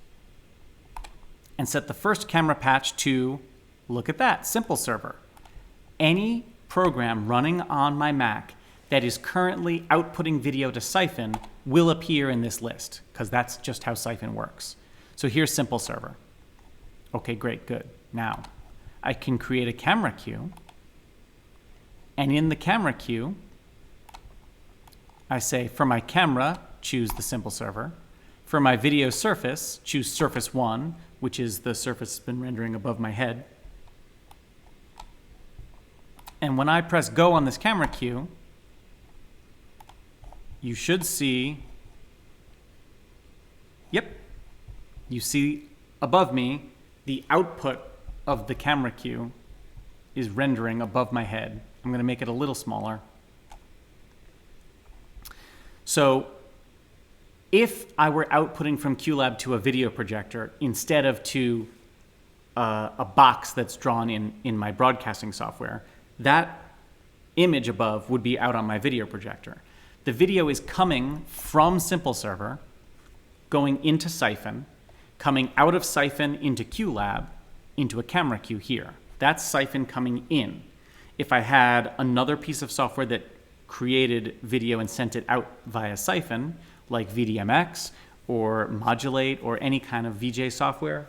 and set the first camera patch to, look at that, Simple Server. Any program running on my Mac that is currently outputting video to Syphon will appear in this list, because that's just how Syphon works. So here's Simple Server. Okay, great, good. Now, I can create a camera queue, and in the camera queue, I say, for my camera, choose the simple server. For my video surface, choose surface 1, which is the surface that's been rendering above my head. And when I press go on this camera queue, you should see, yep, you see above me, the output of the camera queue is rendering above my head. I'm going to make it a little smaller. So if I were outputting from QLab to a video projector instead of to a box that's drawn in my broadcasting software, that image above would be out on my video projector. The video is coming from Simple Server, going into Syphon, coming out of Syphon into QLab, into a camera queue here. That's Syphon coming in. If I had another piece of software that created video and sent it out via Syphon, like VDMX or Modulate or any kind of VJ software,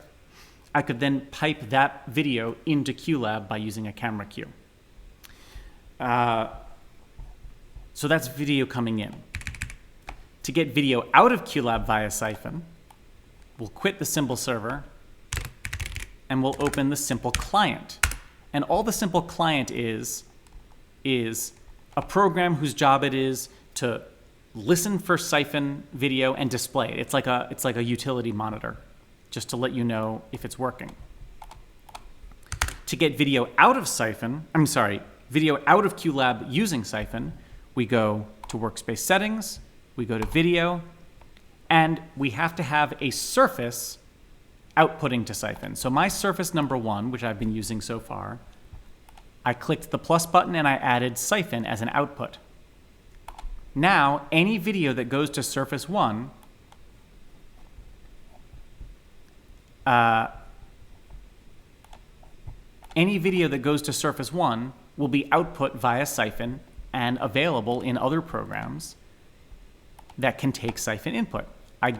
I could then pipe that video into QLab by using a camera queue. So that's video coming in. To get video out of QLab via Syphon, we'll quit the Simple Server and we'll open the Simple Client. And all the Simple Client is a program whose job it is to listen for Syphon video and display it. It's like a utility monitor, just to let you know if it's working. To get video out of video out of QLab using Syphon, we go to Workspace Settings, we go to Video, and we have to have a surface outputting to Syphon. So my surface number 1, which I've been using so far, I clicked the plus button and I added Syphon as an output. Now, any video that goes to surface 1 will be output via Syphon and available in other programs that can take Syphon input. I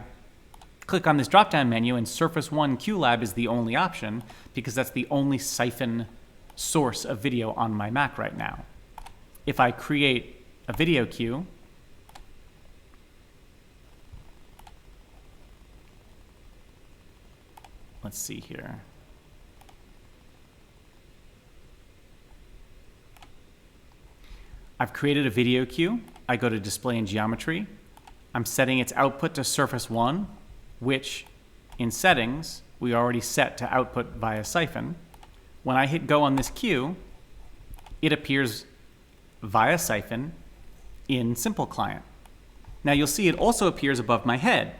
click on this drop-down menu and Surface 1 QLab is the only option because that's the only Syphon source of video on my Mac right now. If I create a video queue, let's see here. I've created a video queue. I go to Display and Geometry. I'm setting its output to Surface 1, which in Settings, we already set to output via Syphon. When I hit go on this queue, it appears via Syphon in Simple Client. Now you'll see it also appears above my head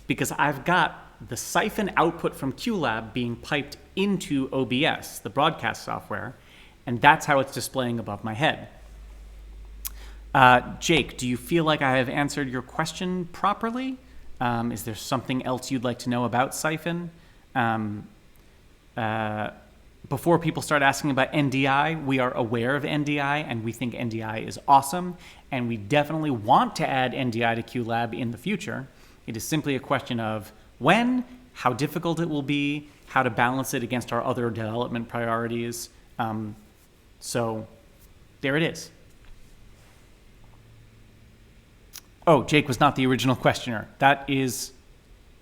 because I've got the Syphon output from QLab being piped into OBS, the broadcast software, and that's how it's displaying above my head. Jake, do you feel like I have answered your question properly? Is there something else you'd like to know about Syphon? Before people start asking about NDI, we are aware of NDI and we think NDI is awesome, and we definitely want to add NDI to QLab in the future. It is simply a question of when, how difficult it will be, how to balance it against our other development priorities. So there it is. Oh, Jake was not the original questioner. That is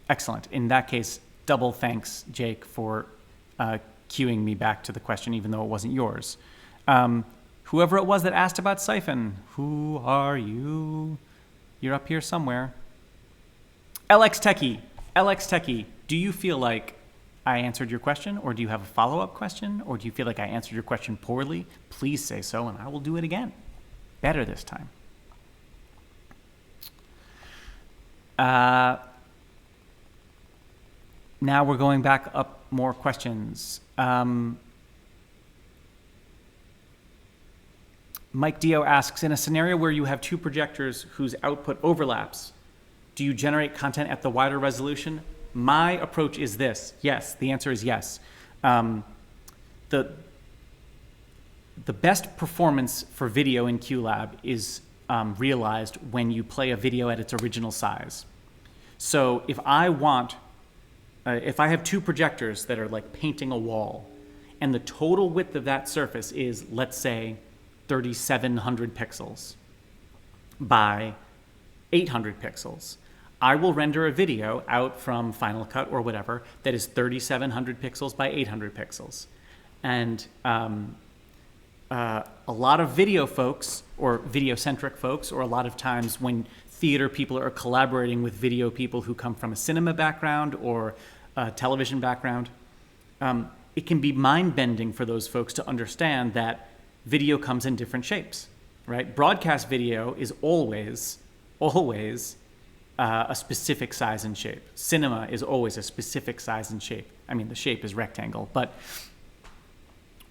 excellent. In that case, double thanks, Jake, for cueing me back to the question, even though it wasn't yours. Whoever it was that asked about Syphon, who are you? You're up here somewhere. LX Techie, do you feel like I answered your question, or do you have a follow-up question, or do you feel like I answered your question poorly? Please say so, and I will do it again. Better this time. Now we're going back up more questions. Mike Dio asks, in a scenario where you have two projectors whose output overlaps, do you generate content at the wider resolution? My approach is this. Yes, the answer is yes. The best performance for video in QLab is realized when you play a video at its original size. So if I want if I have two projectors that are like painting a wall, and the total width of that surface is, let's say, 3,700 pixels by 800 pixels, I will render a video out from Final Cut or whatever that is 3,700 pixels by 800 pixels. And a lot of video folks, or video-centric folks, or a lot of times when theater people are collaborating with video people who come from a cinema background or a television background, it can be mind-bending for those folks to understand that video comes in different shapes, right? Broadcast video is always a specific size and shape. Cinema is always a specific size and shape. I mean, the shape is rectangle, but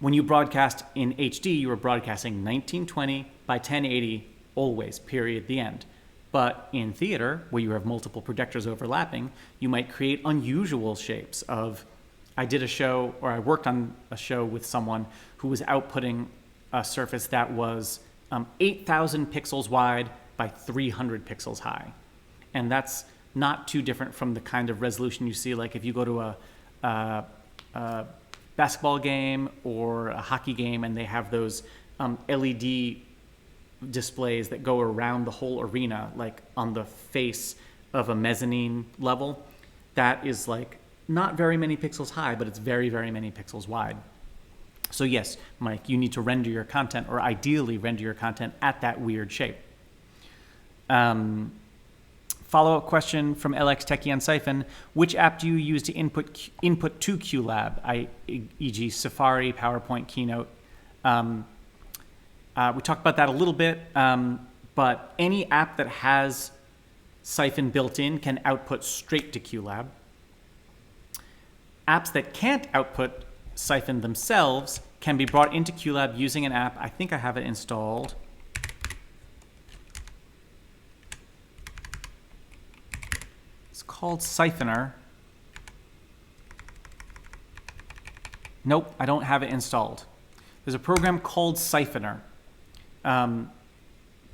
when you broadcast in HD, you are broadcasting 1920 by 1080 always, period, the end. But in theater, where you have multiple projectors overlapping, you might create unusual shapes of, I did a show, or I worked on a show with someone who was outputting a surface that was 8,000 pixels wide by 300 pixels high. And that's not too different from the kind of resolution you see, like if you go to a basketball game or a hockey game and they have those LED displays that go around the whole arena, like on the face of a mezzanine level. That is like not very many pixels high, but it's very, very many pixels wide. So yes, Mike, you need to render your content, or ideally render your content at that weird shape. Follow-up question from LX Techie on Syphon. Which app do you use to input to QLab, e.g. Safari, PowerPoint, Keynote? We talked about that a little bit, but any app that has Syphon built in can output straight to QLab. Apps that can't output Syphon themselves can be brought into QLab using an app. I think I have it installed. It's called Syphoner. Nope, I don't have it installed. There's a program called Syphoner.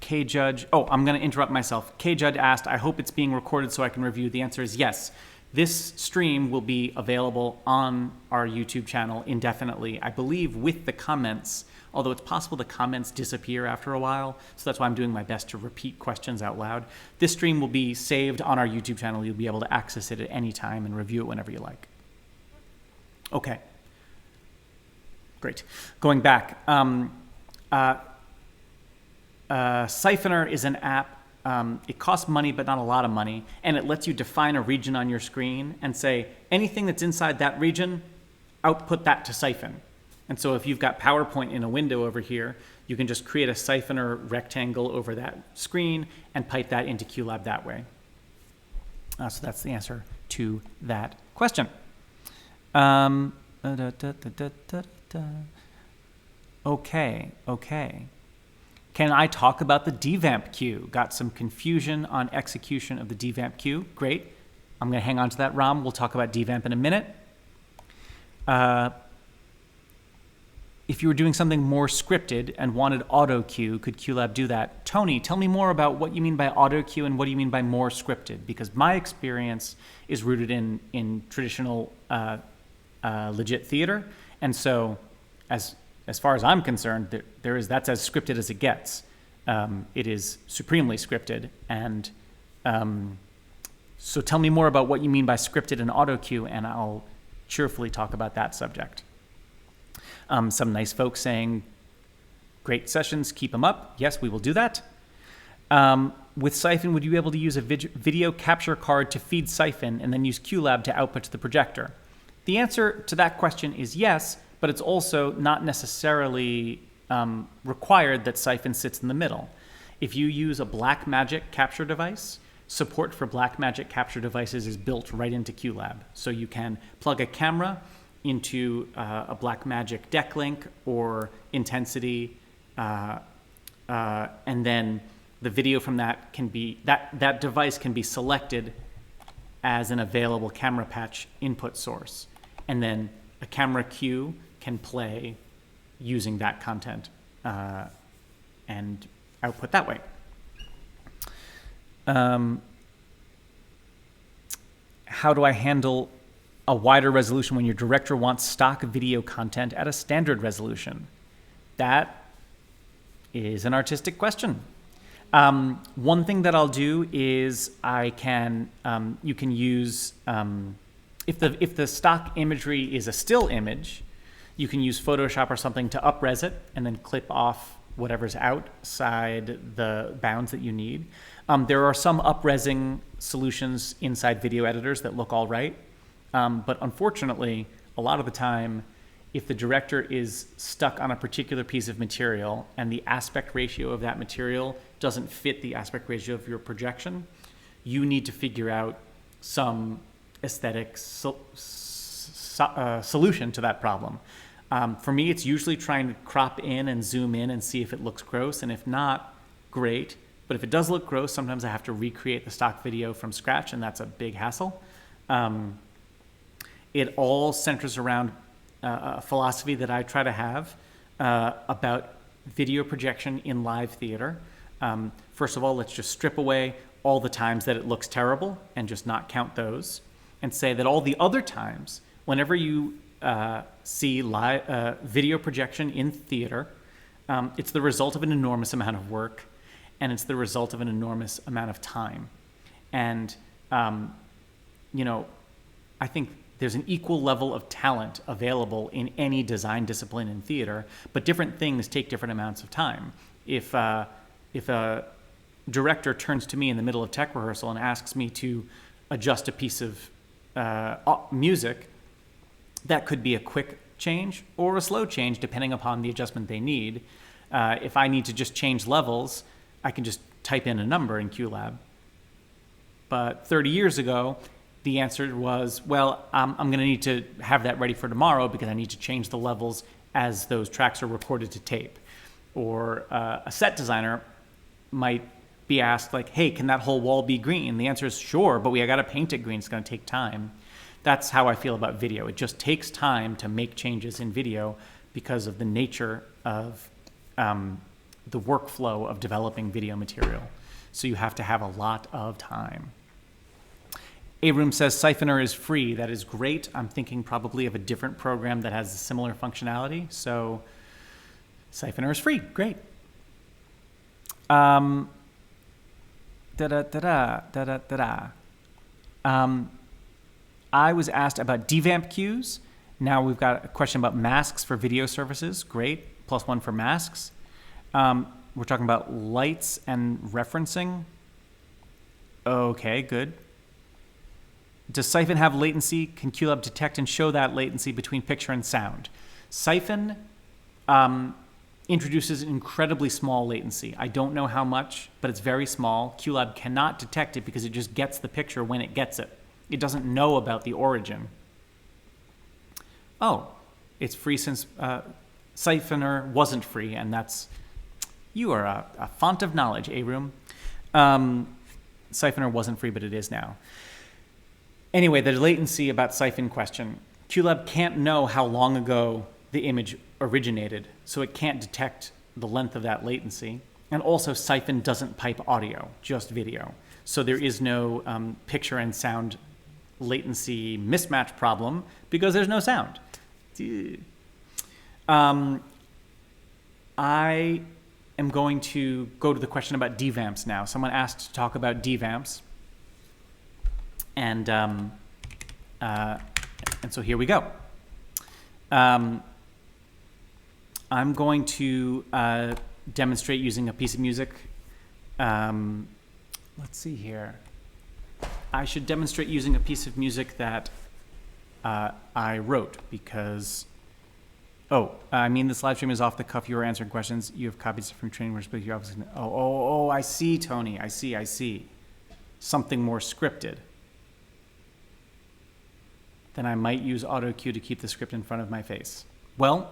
K-Judge, I'm going to interrupt myself. K-Judge asked, I hope it's being recorded so I can review. The answer is yes. This stream will be available on our YouTube channel indefinitely, I believe with the comments, although it's possible the comments disappear after a while, so that's why I'm doing my best to repeat questions out loud. This stream will be saved on our YouTube channel. You'll be able to access it at any time and review it whenever you like. Okay. Great. Going back. Syphoner is an app. It costs money, but not a lot of money, and it lets you define a region on your screen and say, anything that's inside that region, output that to Syphon. And so if you've got PowerPoint in a window over here, you can just create a Syphoner rectangle over that screen and pipe that into QLab that way. So that's the answer to that question. Okay. Can I talk about the De-vamp queue? Got some confusion on execution of the De-vamp queue. Great. I'm going to hang on to that, Ram. We'll talk about De-vamp in a minute. If you were doing something more scripted and wanted auto queue, could QLab do that? Tony, tell me more about what you mean by auto queue and what do you mean by more scripted? Because my experience is rooted in traditional legit theater. And so as far as I'm concerned, that's as scripted as it gets. It is supremely scripted. And so tell me more about what you mean by scripted and auto queue, and I'll cheerfully talk about that subject. Some nice folks saying, great sessions, keep them up. Yes, we will do that. With Syphon, would you be able to use a video capture card to feed Syphon and then use QLab to output to the projector? The answer to that question is yes, but it's also not necessarily required that Syphon sits in the middle. If you use a Blackmagic capture device, support for Blackmagic capture devices is built right into QLab. So you can plug a camera into a Blackmagic deck link or intensity, and then the video from that can be, that device can be selected as an available camera patch input source. And then a camera queue can play using that content and output that way. How do I handle a wider resolution when your director wants stock video content at a standard resolution? That is an artistic question. One thing that I'll do is you can use, if the stock imagery is a still image, you can use Photoshop or something to up-res it and then clip off whatever's outside the bounds that you need. There are some up-resing solutions inside video editors that look all right. But unfortunately, a lot of the time, if the director is stuck on a particular piece of material and the aspect ratio of that material doesn't fit the aspect ratio of your projection, you need to figure out some aesthetic solution to that problem. For me, it's usually trying to crop in and zoom in and see if it looks gross, and if not, great. But if it does look gross, sometimes I have to recreate the stock video from scratch, and that's a big hassle. It all centers around a philosophy that I try to have about video projection in live theater. First of all, let's just strip away all the times that it looks terrible and just not count those, and say that all the other times, whenever you see live video projection in theater, it's the result of an enormous amount of work, and it's the result of an enormous amount of time. And, I think there's an equal level of talent available in any design discipline in theater, but different things take different amounts of time. If a director turns to me in the middle of tech rehearsal and asks me to adjust a piece of music, that could be a quick change or a slow change depending upon the adjustment they need. If I need to just change levels, I can just type in a number in QLab. But 30 years ago, the answer was, well, I'm going to need to have that ready for tomorrow because I need to change the levels as those tracks are recorded to tape. Or a set designer might be asked, like, hey, can that whole wall be green? The answer is sure, but we got to paint it green. It's going to take time. That's how I feel about video. It just takes time to make changes in video because of the nature of the workflow of developing video material. So you have to have a lot of time. Abram says Syphoner is free. That is great. I'm thinking probably of a different program that has a similar functionality. So Syphoner is free. Great. I was asked about De-vamp cues. Now we've got a question about masks for video services. Great. +1 for masks. We're talking about lights and referencing. Okay, good. Does Syphon have latency? Can QLab detect and show that latency between picture and sound? Syphon introduces an incredibly small latency. I don't know how much, but it's very small. QLab cannot detect it because it just gets the picture when it gets it. It doesn't know about the origin. Oh, it's free since Syphoner wasn't free, and that's... You are a font of knowledge, Abram. Syphoner wasn't free, but it is now. Anyway, the latency about Syphon question. QLab can't know how long ago the image originated, so it can't detect the length of that latency. And also, Syphon doesn't pipe audio, just video. So there is no picture and sound latency mismatch problem because there's no sound. I am going to go to the question about de-vamps now. Someone asked to talk about de-vamps. And so here we go. I'm going to demonstrate using a piece of music. Let's see here. I should demonstrate using a piece of music that I wrote because... this live stream is off the cuff. You are answering questions. You have copies from training, but you obviously... I see, Tony. I see. Something more scripted. Then I might use auto cue to keep the script in front of my face. Well,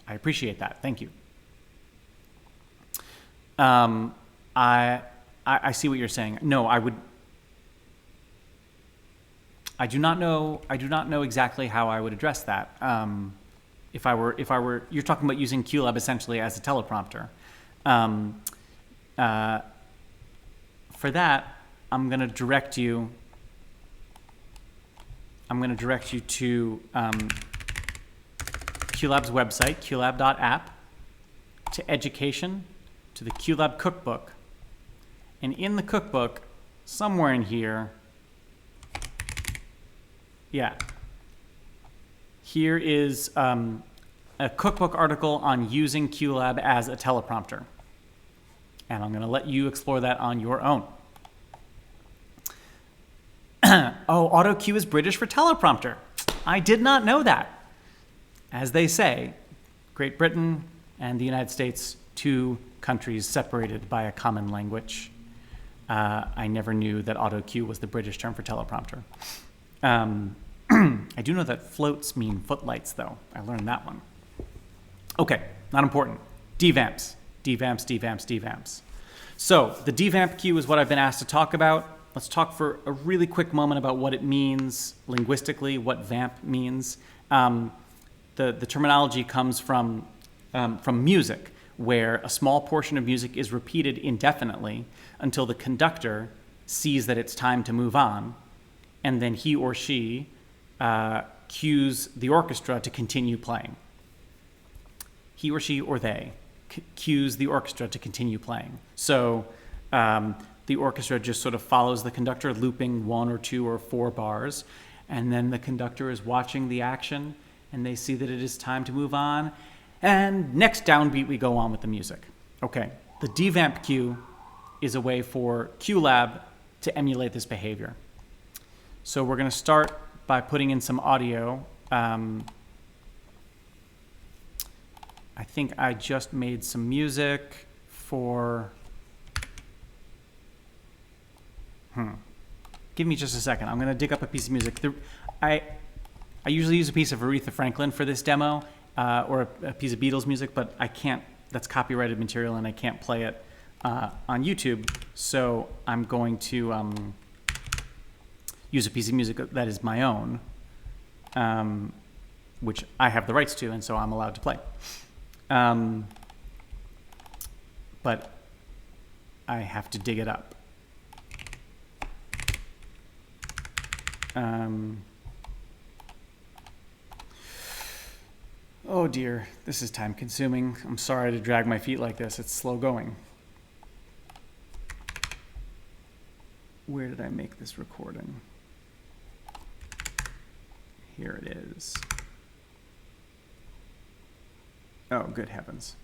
I appreciate that. Thank you. I see what you're saying. No, I do not know exactly how I would address that. If I were, you're talking about using QLab essentially as a teleprompter. For that, I'm going to direct you. I'm going to direct you to QLab's website, qlab.app, to education, to the QLab cookbook. And in the cookbook, somewhere in here, yeah, here is a cookbook article on using QLab as a teleprompter. And I'm going to let you explore that on your own. Oh, auto cue is British for teleprompter. I did not know that. As they say, Great Britain and the United States, two countries separated by a common language. I never knew that auto cue was the British term for teleprompter. I do know that floats mean footlights, though. I learned that one. Okay, not important. De-vamps. De-vamps, de-vamps, de-vamps. So the de-vamp cue is what I've been asked to talk about. Let's talk for a really quick moment about what it means linguistically, what vamp means. The terminology comes from music, where a small portion of music is repeated indefinitely until the conductor sees that it's time to move on, and then he or she cues the orchestra to continue playing. He or she or they cues the orchestra to continue playing. So the orchestra just sort of follows the conductor, looping 1 or 2 or 4 bars, and then the conductor is watching the action, and they see that it is time to move on, and next downbeat we go on with the music. Okay, the de-vamp cue is a way for QLab to emulate this behavior. So we're going to start by putting in some audio. I think I just made some music for... Give me just a second. I'm going to dig up a piece of music. I usually use a piece of Aretha Franklin for this demo, or a piece of Beatles music, but I can't. That's copyrighted material, and I can't play it on YouTube. So I'm going to use a piece of music that is my own, which I have the rights to, and so I'm allowed to play. But I have to dig it up. Oh dear, this is time consuming. I'm sorry to drag my feet like this. It's slow going. Where did I make this recording? Here it is. Oh, good heavens.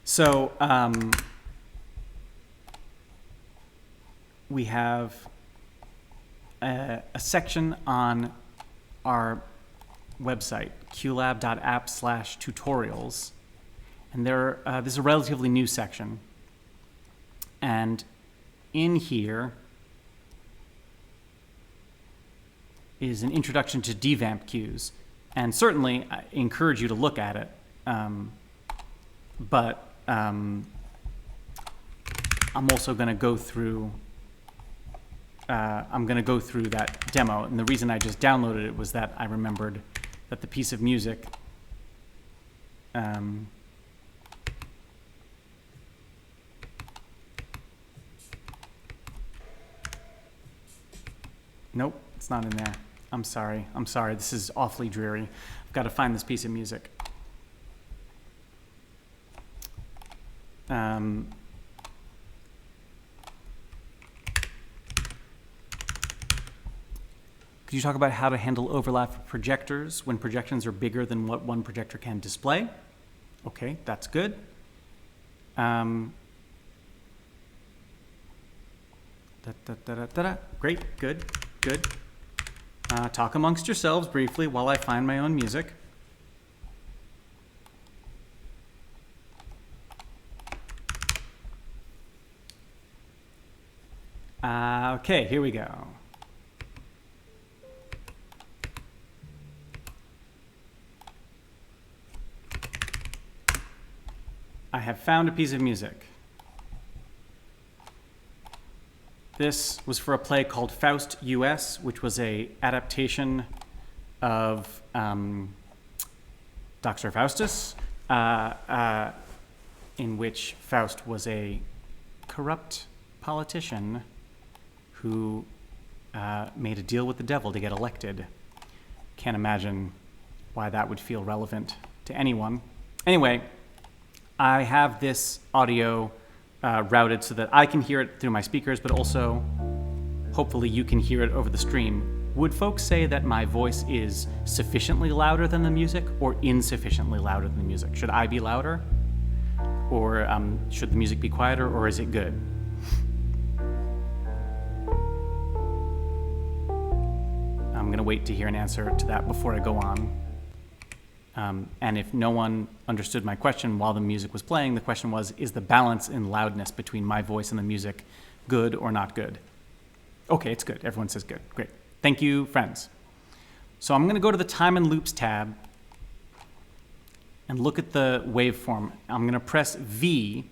So, we have a section on our website, qlab.app/tutorials, and this is a relatively new section. And in here is an introduction to de-vamp cues, and certainly I encourage you to look at it. But I'm also going to go through. I'm going to go through that demo, and the reason I just downloaded it was that I remembered that the piece of music nope, it's not in there. I'm sorry. This is awfully dreary. I've got to find this piece of music. Could you talk about how to handle overlap of projectors when projections are bigger than what one projector can display? Okay, that's good. Great, good. Talk amongst yourselves briefly while I find my own music. Okay, here we go. I have found a piece of music. This was for a play called Faust US, which was an adaptation of Dr. Faustus, in which Faust was a corrupt politician who made a deal with the devil to get elected. Can't imagine why that would feel relevant to anyone. Anyway, I have this audio routed so that I can hear it through my speakers, but also hopefully you can hear it over the stream. Would folks say that my voice is sufficiently louder than the music or insufficiently louder than the music? Should I be louder? Or should the music be quieter, or is it good? I'm going to wait to hear an answer to that before I go on. And if no one understood my question while the music was playing, the question was, is the balance in loudness between my voice and the music good or not good? Okay, it's good. Everyone says good. Great. Thank you, friends. So I'm going to go to the Time and Loops tab and look at the waveform. I'm going to press V,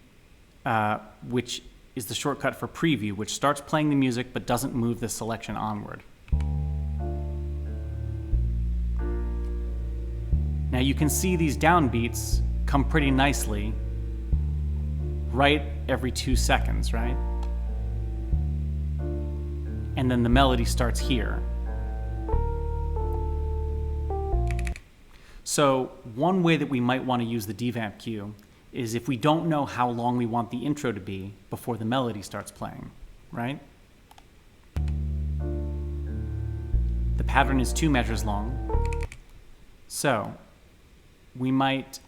which is the shortcut for preview, which starts playing the music but doesn't move the selection onward. Now you can see these downbeats come pretty nicely right every 2 seconds, right? And then the melody starts here. So one way that we might want to use the De-vamp Q is if we don't know how long we want the intro to be before the melody starts playing, right? The pattern is 2 measures long. So we might,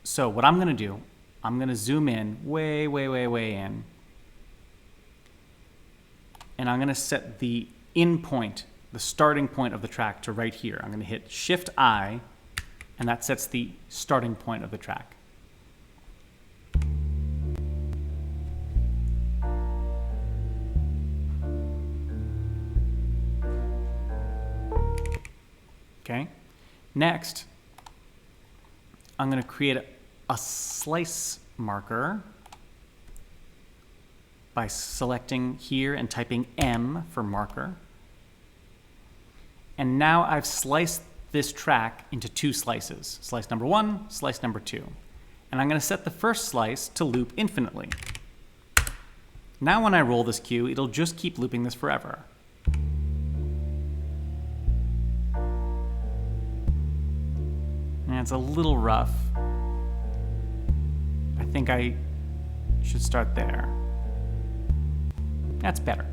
so what I'm going to do, I'm going to zoom in way in, and I'm going to set the in point, the starting point of the track to right here. I'm going to hit Shift-I, and that sets the starting point of the track. Okay. Next, I'm going to create a slice marker by selecting here and typing M for marker. And now I've sliced this track into 2 slices, slice number 1, slice number 2. And I'm going to set the first slice to loop infinitely. Now when I roll this cue, it'll just keep looping this forever. And it's a little rough. I think I should start there. That's better.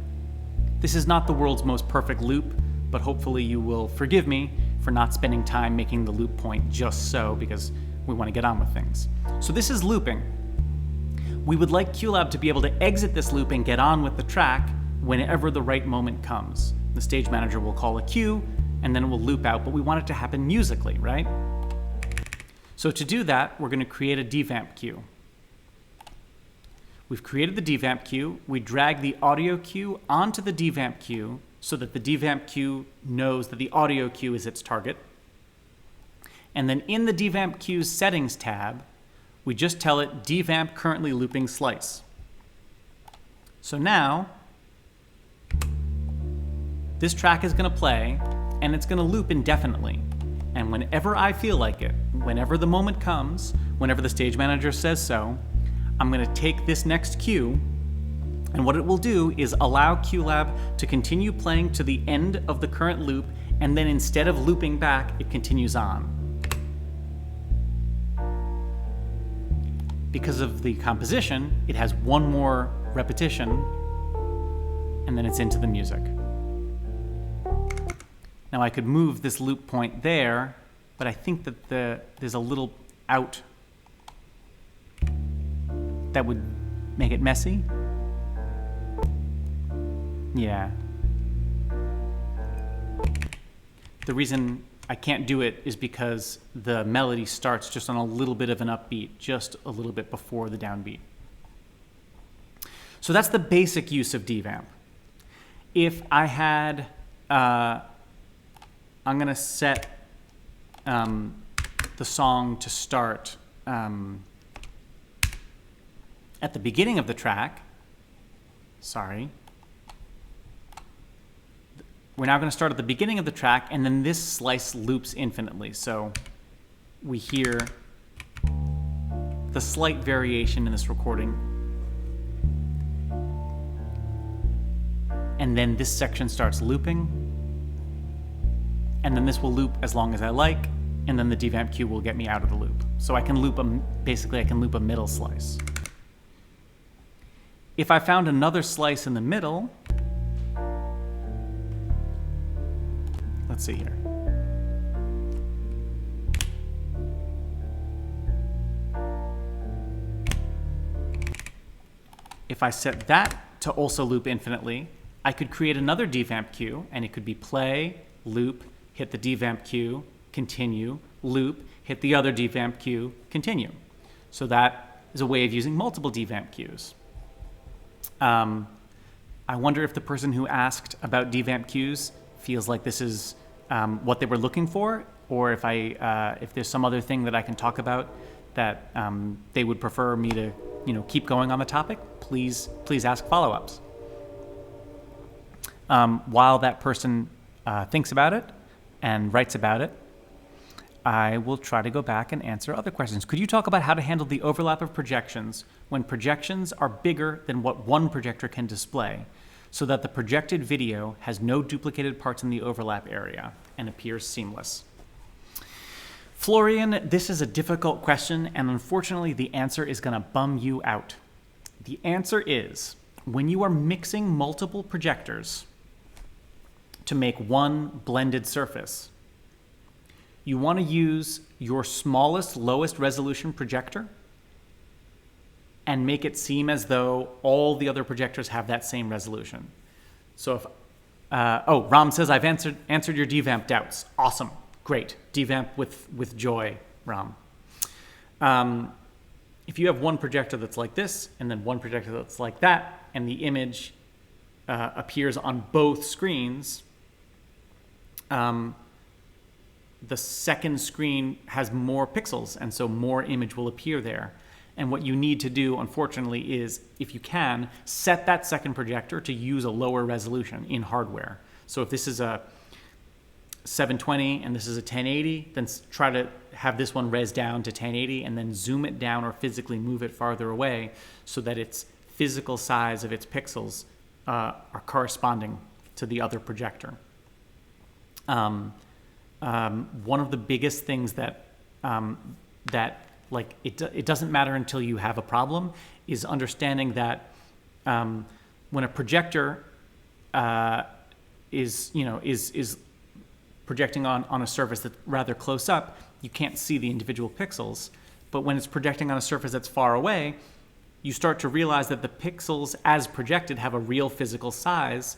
This is not the world's most perfect loop, but hopefully you will forgive me for not spending time making the loop point just so, because we want to get on with things. So this is looping. We would like QLab to be able to exit this loop and get on with the track whenever the right moment comes. The stage manager will call a cue, and then it will loop out, but we want it to happen musically, right? So to do that, we're going to create a De-vamp cue. We've created the De-vamp cue. We drag the audio cue onto the De-vamp cue so that the De-vamp cue knows that the audio cue is its target. And then in the De-vamp cue's settings tab, we just tell it De-vamp currently looping slice. So now, this track is going to play, and it's going to loop indefinitely. And whenever I feel like it, whenever the moment comes, whenever the stage manager says so, I'm going to take this next cue, and what it will do is allow QLab to continue playing to the end of the current loop, and then instead of looping back, it continues on. Because of the composition, it has one more repetition, and then it's into the music. Now I could move this loop point there, but I think that there's a little out that would make it messy. Yeah. The reason I can't do it is because the melody starts just on a little bit of an upbeat, just a little bit before the downbeat. So that's the basic use of De-vamp. If I had, I'm going to set the song to start at the beginning of the track. Sorry. We're now going to start at the beginning of the track, and then this slice loops infinitely. So we hear the slight variation in this recording. and then this section starts looping, and then this will loop as long as I like, and then the de-vamp Q will get me out of the loop. So I can loop basically I can loop a middle slice. If I found another slice in the middle, let's see here. If I set that to also loop infinitely, I could create another de-vamp Q, and it could be play, loop, hit the de-vamp Q, continue, loop, hit the other de-vamp Q, continue. So that is a way of using multiple de-vamp Qs. I wonder if the person who asked about de-vamp Qs feels like this is what they were looking for, or if there's some other thing that I can talk about that they would prefer me to keep going on the topic. Please ask follow-ups. While that person thinks about it and writes about it, I will try to go back and answer other questions. Could you talk about how to handle the overlap of projections when projections are bigger than what one projector can display, so that the projected video has no duplicated parts in the overlap area and appears seamless? Florian, this is a difficult question, and unfortunately the answer is going to bum you out. The answer is, when you are mixing multiple projectors to make one blended surface, you want to use your smallest, lowest resolution projector and make it seem as though all the other projectors have that same resolution. So if, Ram says, I've answered your de-vamp doubts. Awesome, great, de-vamp with joy, Ram. If you have one projector that's like this, and then one projector that's like that, and the image appears on both screens, the second screen has more pixels, and so more image will appear there. And what you need to do, unfortunately, is, if you can, set that second projector to use a lower resolution in hardware. So if this is a 720 and this is a 1080, then try to have this one res down to 1080 and then zoom it down or physically move it farther away so that its physical size of its pixels are corresponding to the other projector. One of the biggest things that it doesn't matter until you have a problem is understanding that when a projector is projecting on a surface that's rather close up, you can't see the individual pixels. But when it's projecting on a surface that's far away, you start to realize that the pixels as projected have a real physical size,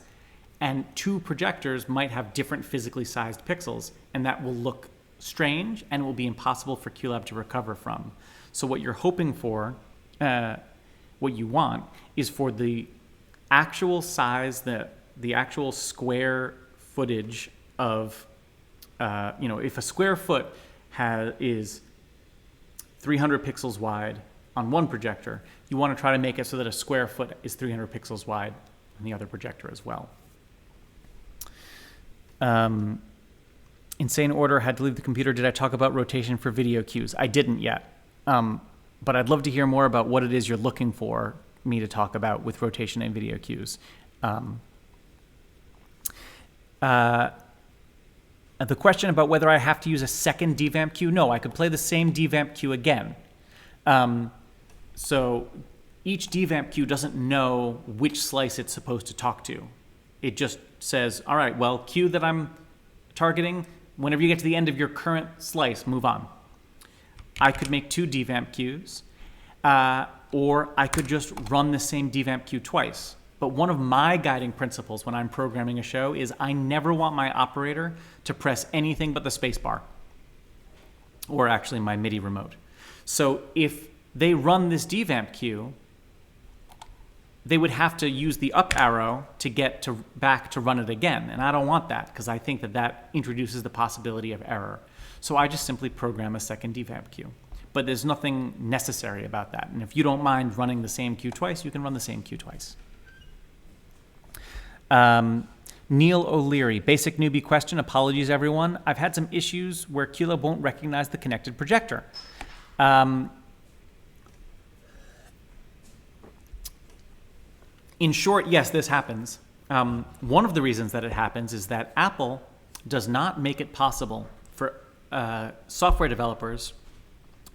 and two projectors might have different physically sized pixels, and that will look strange and it will be impossible for QLab to recover from. So what you're hoping for, what you want, is for the actual size, the actual square footage of, if a square foot is 300 pixels wide on one projector, you want to try to make it so that a square foot is 300 pixels wide on the other projector as well. Insane order, had to leave the computer. Did I talk about rotation for video cues? I didn't yet. But I'd love to hear more about what it is you're looking for me to talk about with rotation and video cues. The question about whether I have to use a second de-vamp cue, no, I could play the same de-vamp cue again. So each de-vamp cue doesn't know which slice it's supposed to talk to. It just says, all right, well, cue that I'm targeting, whenever you get to the end of your current slice, move on. I could make two de-vamp cues, or I could just run the same de-vamp cue twice. But one of my guiding principles when I'm programming a show is I never want my operator to press anything but the space bar, or actually my MIDI remote. So if they run this de-vamp cue, they would have to use the up arrow to get back to run it again. And I don't want that, because I think that introduces the possibility of error. So I just simply program a second de-vamp cue. But there's nothing necessary about that. And if you don't mind running the same cue twice, you can run the same cue twice. Neil O'Leary, basic newbie question. Apologies, everyone. I've had some issues where QLab won't recognize the connected projector. In short, yes, this happens. One of the reasons that it happens is that Apple does not make it possible for software developers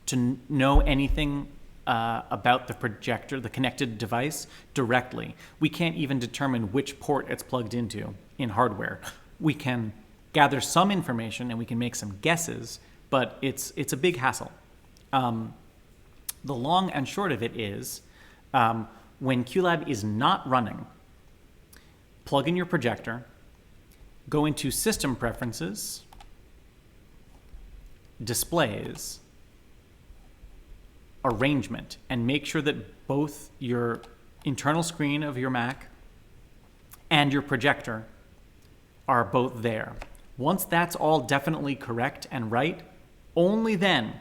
to know anything about the projector, the connected device, directly. We can't even determine which port it's plugged into in hardware. We can gather some information and we can make some guesses, but it's a big hassle. The long and short of it is, when QLab is not running, plug in your projector, go into System Preferences, Displays, Arrangement, and make sure that both your internal screen of your Mac and your projector are both there. Once that's all definitely correct and right, only then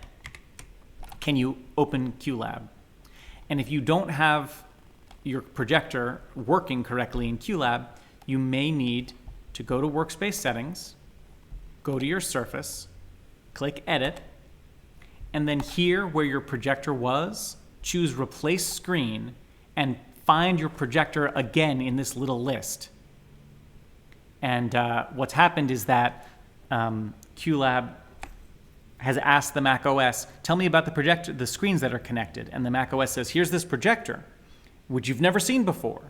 can you open QLab. And if you don't have your projector working correctly in QLab, you may need to go to Workspace Settings, go to your Surface, click Edit, and then here where your projector was, choose Replace Screen and find your projector again in this little list. And what's happened is that QLab has asked the Mac OS, tell me about the projector, the screens that are connected. And the Mac OS says, here's this projector, which you've never seen before.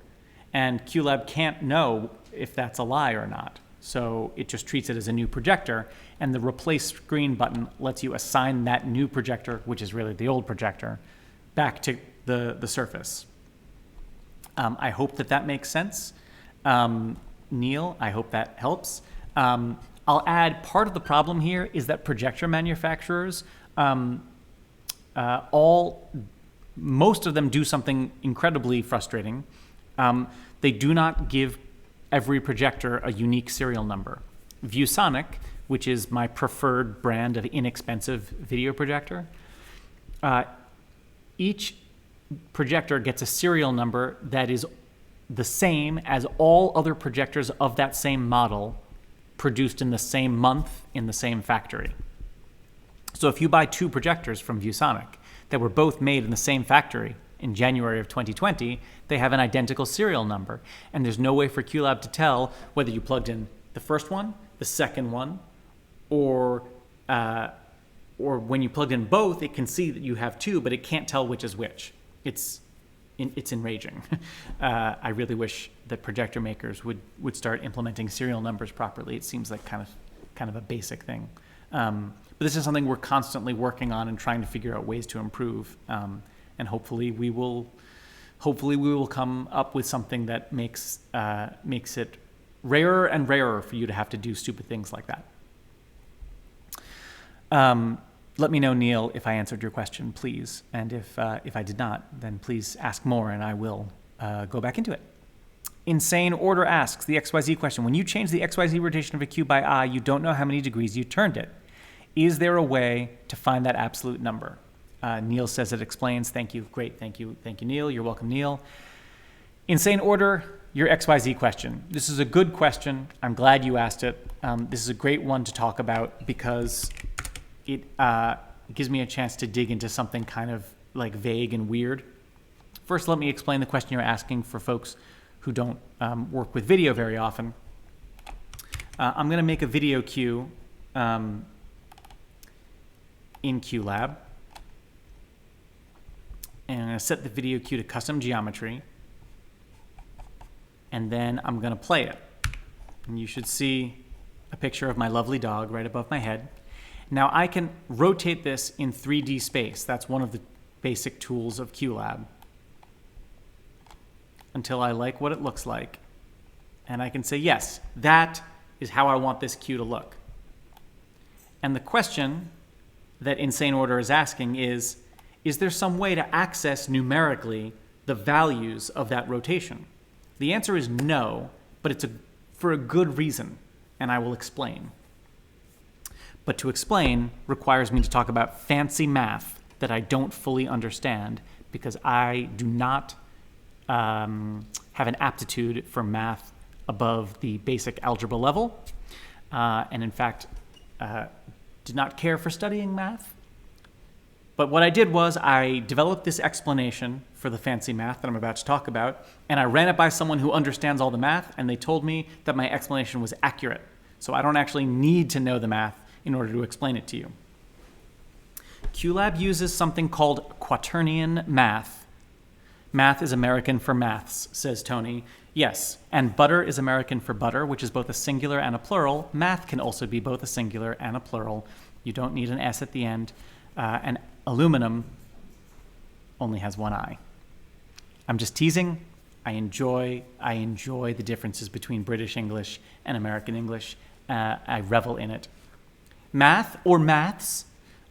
And QLab can't know if that's a lie or not. So it just treats it as a new projector. And the Replace Screen button lets you assign that new projector, which is really the old projector, back to the Surface. I hope that makes sense. Neil, I hope that helps. I'll add, part of the problem here is that projector manufacturers, most of them do something incredibly frustrating. They do not give every projector a unique serial number. ViewSonic, which is my preferred brand of inexpensive video projector, each projector gets a serial number that is the same as all other projectors of that same model produced in the same month in the same factory. So if you buy two projectors from ViewSonic that were both made in the same factory in January of 2020, they have an identical serial number. And there's no way for QLab to tell whether you plugged in the first one, the second one, or when you plugged in both, it can see that you have two, but it can't tell which is which. It's enraging. I really wish that projector makers would start implementing serial numbers properly. It seems like kind of a basic thing. But this is something we're constantly working on and trying to figure out ways to improve. And hopefully we will come up with something that makes it rarer and rarer for you to have to do stupid things like that. Let me know, Neil, if I answered your question, please. And if I did not, then please ask more and I will go back into it. Insane Order asks the XYZ question. When you change the XYZ rotation of a cube by I, you don't know how many degrees you turned it. Is there a way to find that absolute number? Neil says it explains. Thank you. Great. Thank you. Thank you, Neil. You're welcome, Neil. Insane Order, your XYZ question. This is a good question. I'm glad you asked it. This is a great one to talk about because it gives me a chance to dig into something kind of like vague and weird. First, let me explain the question you're asking for folks who don't work with video very often. I'm going to make a video cue in QLab. And I'm going to set the video cue to custom geometry. And then I'm going to play it. And you should see a picture of my lovely dog right above my head. Now I can rotate this in 3D space. That's one of the basic tools of QLab. Until I like what it looks like. And I can say, yes, that is how I want this cue to look. And the question that Insane Order is asking is there some way to access numerically the values of that rotation? The answer is no, but it's for a good reason, and I will explain. But to explain requires me to talk about fancy math that I don't fully understand because I do not have an aptitude for math above the basic algebra level, and in fact, did not care for studying math. But what I did was I developed this explanation for for the fancy math that I'm about to talk about, and I ran it by someone who understands all the math, and they told me that my explanation was accurate. So I don't actually need to know the math in order to explain it to you. QLab uses something called quaternion math. Math is American for maths, says Tony. Yes, and butter is American for butter, which is both a singular and a plural. Math can also be both a singular and a plural. You don't need an S at the end. And aluminum only has one I. I'm just teasing. I enjoy the differences between British English and American English. I revel in it. Math, or maths,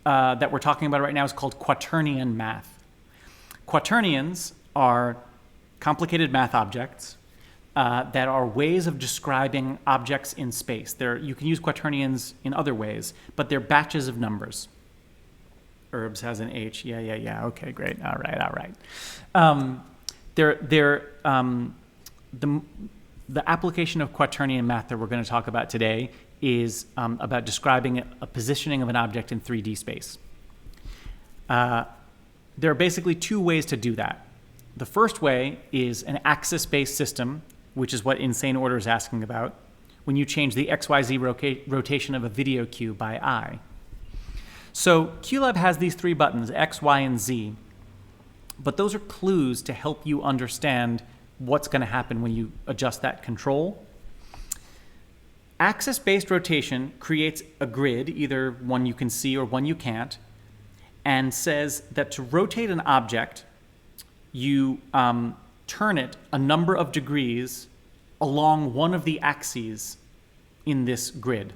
that we're talking about right now is called quaternion math. Quaternions are complicated math objects that are ways of describing objects in space. You can use quaternions in other ways, but they're batches of numbers. Herbs has an H. Yeah. Okay, great. All right. The application of quaternion math that we're going to talk about today is about describing a positioning of an object in 3D space. There are basically two ways to do that. The first way is an axis-based system, which is what insane order is asking about, when you change the XYZ rotation of a video cue by I. So QLab has these three buttons, X, Y, and Z, but those are clues to help you understand what's going to happen when you adjust that control. Axis-based rotation creates a grid, either one you can see or one you can't, and says that to rotate an object, you turn it a number of degrees along one of the axes in this grid.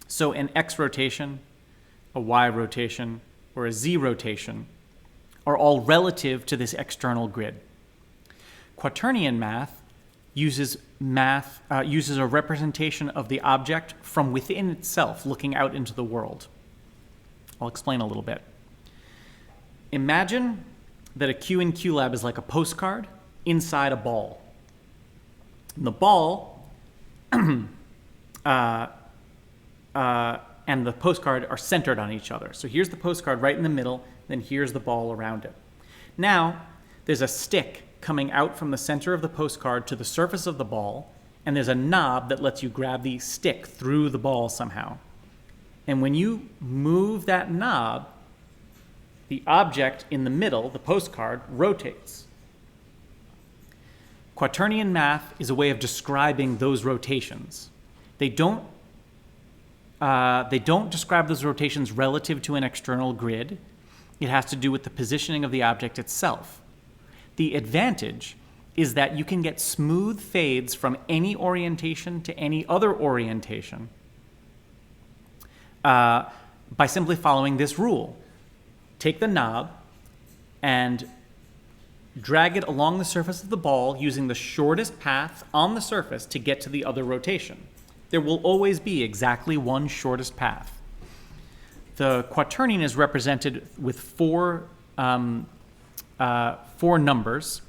So an X rotation, a Y rotation, or a Z rotation are all relative to this external grid. Quaternion math uses a representation of the object from within itself, looking out into the world. I'll explain a little bit. Imagine that a cue in QLab is like a postcard inside a ball. And the ball and the postcard are centered on each other. So here's the postcard right in the middle, then here's the ball around it. Now, there's a stick coming out from the center of the postcard to the surface of the ball, and there's a knob that lets you grab the stick through the ball somehow. And when you move that knob, the object in the middle, the postcard, rotates. Quaternion math is a way of describing those rotations. They don't describe those rotations relative to an external grid. It has to do with the positioning of the object itself. The advantage is that you can get smooth fades from any orientation to any other orientation by simply following this rule. Take the knob and drag it along the surface of the ball using the shortest path on the surface to get to the other rotation. There will always be exactly one shortest path. The quaternion is represented with four numbers.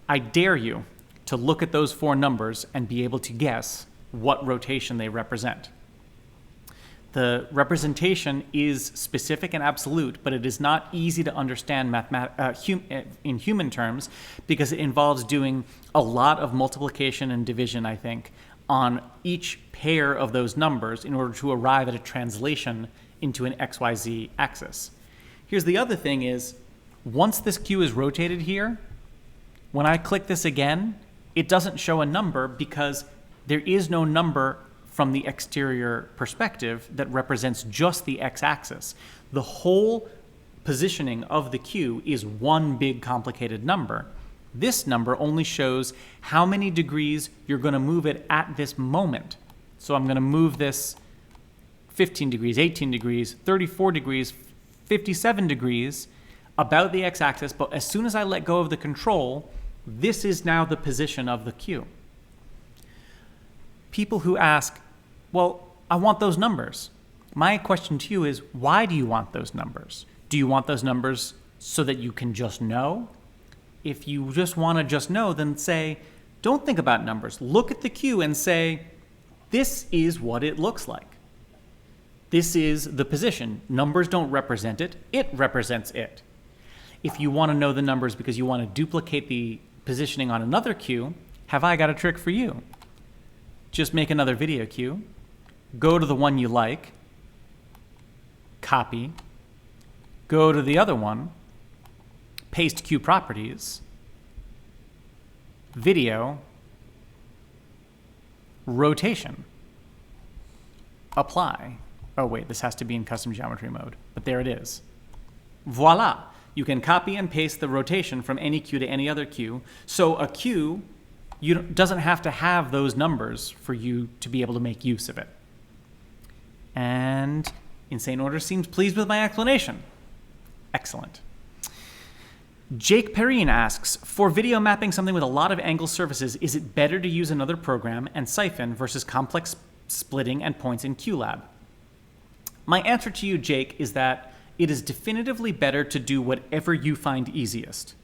I dare you to look at those four numbers and be able to guess what rotation they represent. The representation is specific and absolute, but it is not easy to understand in human terms because it involves doing a lot of multiplication and division, I think, on each pair of those numbers in order to arrive at a translation into an XYZ axis. Here's the other thing is, once this cue is rotated here, when I click this again, it doesn't show a number because there is no number from the exterior perspective that represents just the x-axis. The whole positioning of the cue is one big complicated number. This number only shows how many degrees you're going to move it at this moment. So I'm going to move this 15 degrees, 18 degrees, 34 degrees, 57 degrees about the x-axis, but as soon as I let go of the control, this is now the position of the cue. People who ask, well, I want those numbers. My question to you is, why do you want those numbers? Do you want those numbers so that you can just know? If you just want to just know, then say, don't think about numbers. Look at the cue and say, this is what it looks like. This is the position. Numbers don't represent it. It represents it. If you want to know the numbers because you want to duplicate the positioning on another queue, have I got a trick for you? Just make another video queue, go to the one you like, copy, go to the other one, paste queue properties, video, rotation, apply. Oh wait, this has to be in custom geometry mode, but there it is. Voila, you can copy and paste the rotation from any queue to any other queue. So a queue doesn't have to have those numbers for you to be able to make use of it. And Insane Order seems pleased with my explanation. Excellent. Jake Perrine asks, for video mapping something with a lot of angle surfaces, is it better to use another program and Syphon versus complex splitting and points in QLab? My answer to you, Jake, is that it is definitively better to do whatever you find easiest.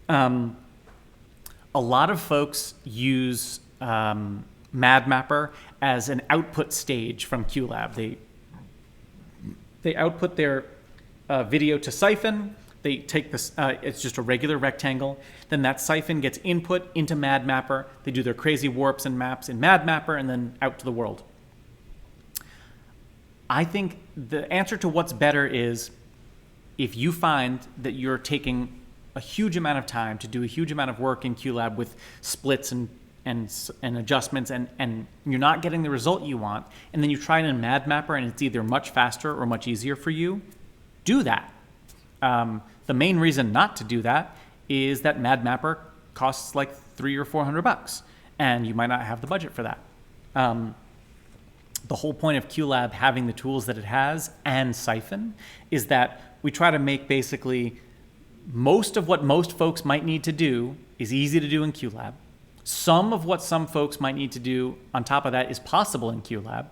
A lot of folks use MadMapper as an output stage from QLab. They output their video to Syphon. They take this, it's just a regular rectangle. Then that Syphon gets input into MadMapper. They do their crazy warps and maps in MadMapper and then out to the world. I think the answer to what's better is if you find that you're taking a huge amount of time to do a huge amount of work in QLab with splits and adjustments and you're not getting the result you want, and then you try it in MadMapper and it's either much faster or much easier for you, do that. The main reason not to do that is that MadMapper costs like $300 or $400, and you might not have the budget for that. The whole point of QLab having the tools that it has and Syphon is that we try to make basically most of what most folks might need to do is easy to do in QLab. Some of what some folks might need to do on top of that is possible in QLab.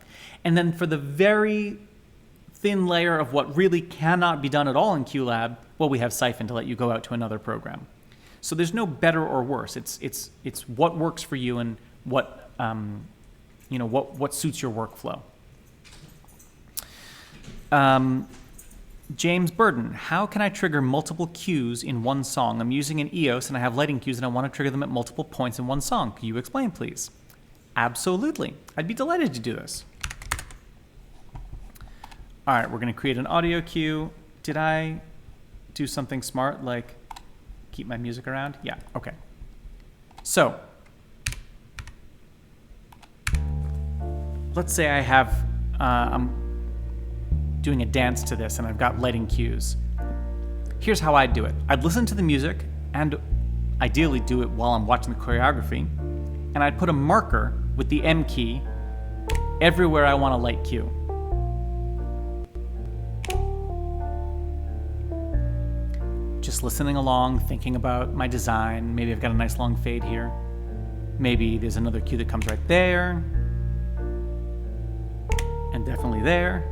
And then for the very thin layer of what really cannot be done at all in QLab, well, we have Syphon to let you go out to another program. So there's no better or worse. It's what works for you and what suits your workflow. James Burden, how can I trigger multiple cues in one song? I'm using an EOS and I have lighting cues and I want to trigger them at multiple points in one song. Can you explain, please? Absolutely. I'd be delighted to do this. All right, we're going to create an audio cue. Did I do something smart like keep my music around? Yeah, okay. So let's say I have, I'm doing a dance to this and I've got lighting cues. Here's how I'd do it. I'd listen to the music and ideally do it while I'm watching the choreography, and I'd put a marker with the M key everywhere I want a light cue. Just listening along, thinking about my design. Maybe I've got a nice long fade here. Maybe there's another cue that comes right there. And definitely there.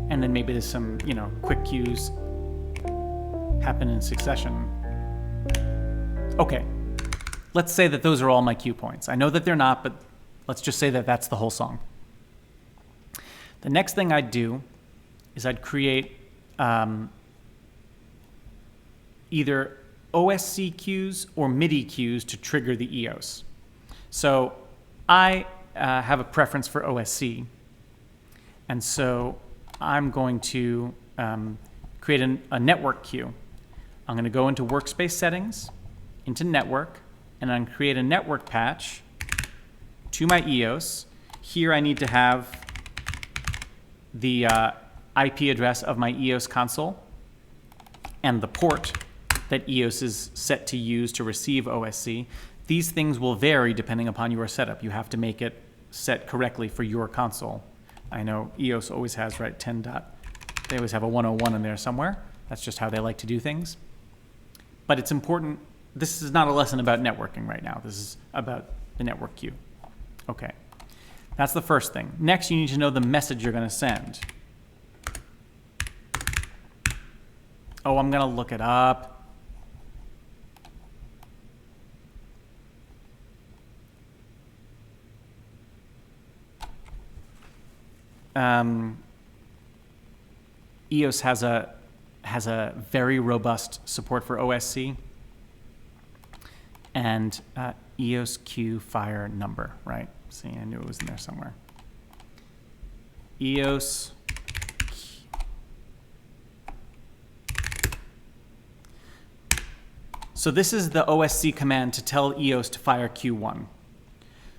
And then maybe there's some, quick cues happen in succession. Okay, let's say that those are all my cue points. I know that they're not, but let's just say that that's the whole song. The next thing I'd do is I'd create either OSC cues or MIDI cues to trigger the EOS. So I have a preference for OSC, and so I'm going to create a network queue. I'm going to go into workspace settings, into network, and I'm going to create a network patch to my EOS. Here I need to have the IP address of my EOS console and the port that EOS is set to use to receive OSC. These things will vary depending upon your setup. You have to make it set correctly for your console. I know EOS always has, right, 10 dot. They always have a 101 in there somewhere. That's just how they like to do things. But it's important. This is not a lesson about networking right now. This is about the network queue. Okay. That's the first thing. Next, you need to know the message you're going to send. Oh, I'm going to look it up. EOS has has a very robust support for OSC. And EOS Q fire number, right? See, I knew it was in there somewhere. EOS So this is the OSC command to tell EOS to fire Q1.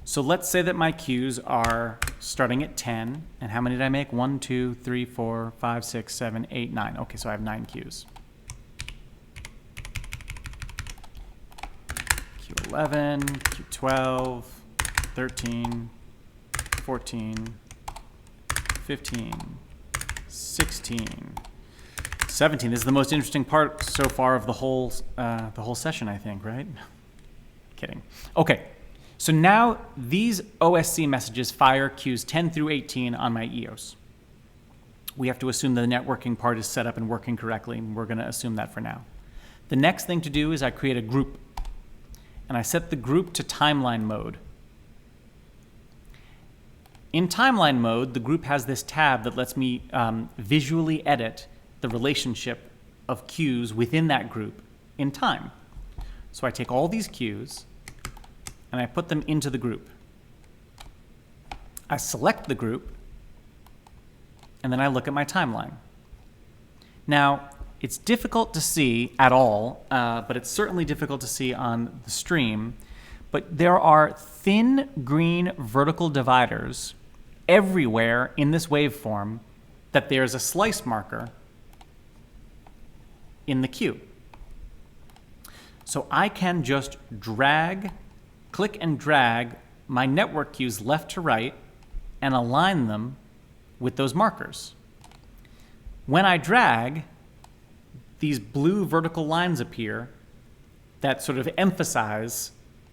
So let's say that my queues are starting at 10. And how many did I make? 1, 2, 3, 4, 5, 6, 7, 8, 9. Okay, so I have 9 queues. Q11, Q12, 13, 14, 15, 16, 17. This is the most interesting part so far of the whole session, I think, right? Kidding. Okay, so now these OSC messages fire queues 10 through 18 on my EOS. We have to assume the networking part is set up and working correctly, and we're going to assume that for now. The next thing to do is I create a group, and I set the group to timeline mode. In timeline mode, the group has this tab that lets me visually edit the relationship of queues within that group in time. So I take all these queues and I put them into the group. I select the group and then I look at my timeline. Now, it's difficult to see at all, but it's certainly difficult to see on the stream, but there are thin green vertical dividers everywhere in this waveform that there's a slice marker in the queue. So I can just click and drag my network queues left to right and align them with those markers. When I drag, these blue vertical lines appear that sort of emphasize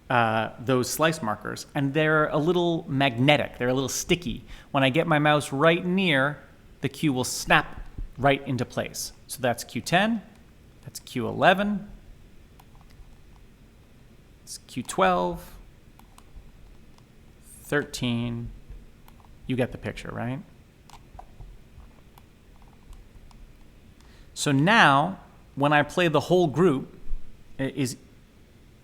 those slice markers, and they're a little magnetic, they're a little sticky. When I get my mouse right near, the queue will snap right into place. So that's Q10, that's Q11, it's Q12, 13, you get the picture, right? So now, when I play the whole group, is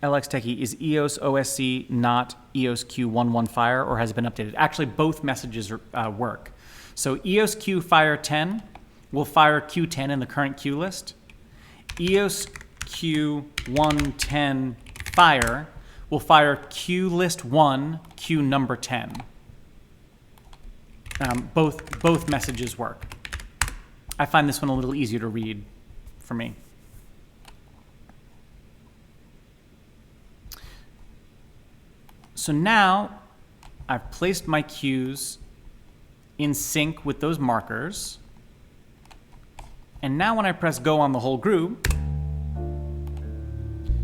LX Techie, is EOS OSC not EOS Q11 fire, or has it been updated? Actually, both messages work. So EOS Q fire 10 will fire Q10 in the current queue list. EOS Q110 fire will fire Q list 1, Q number 10. Both messages work. I find this one a little easier to read for me. So now I've placed my queues in sync with those markers. And now when I press go on the whole group,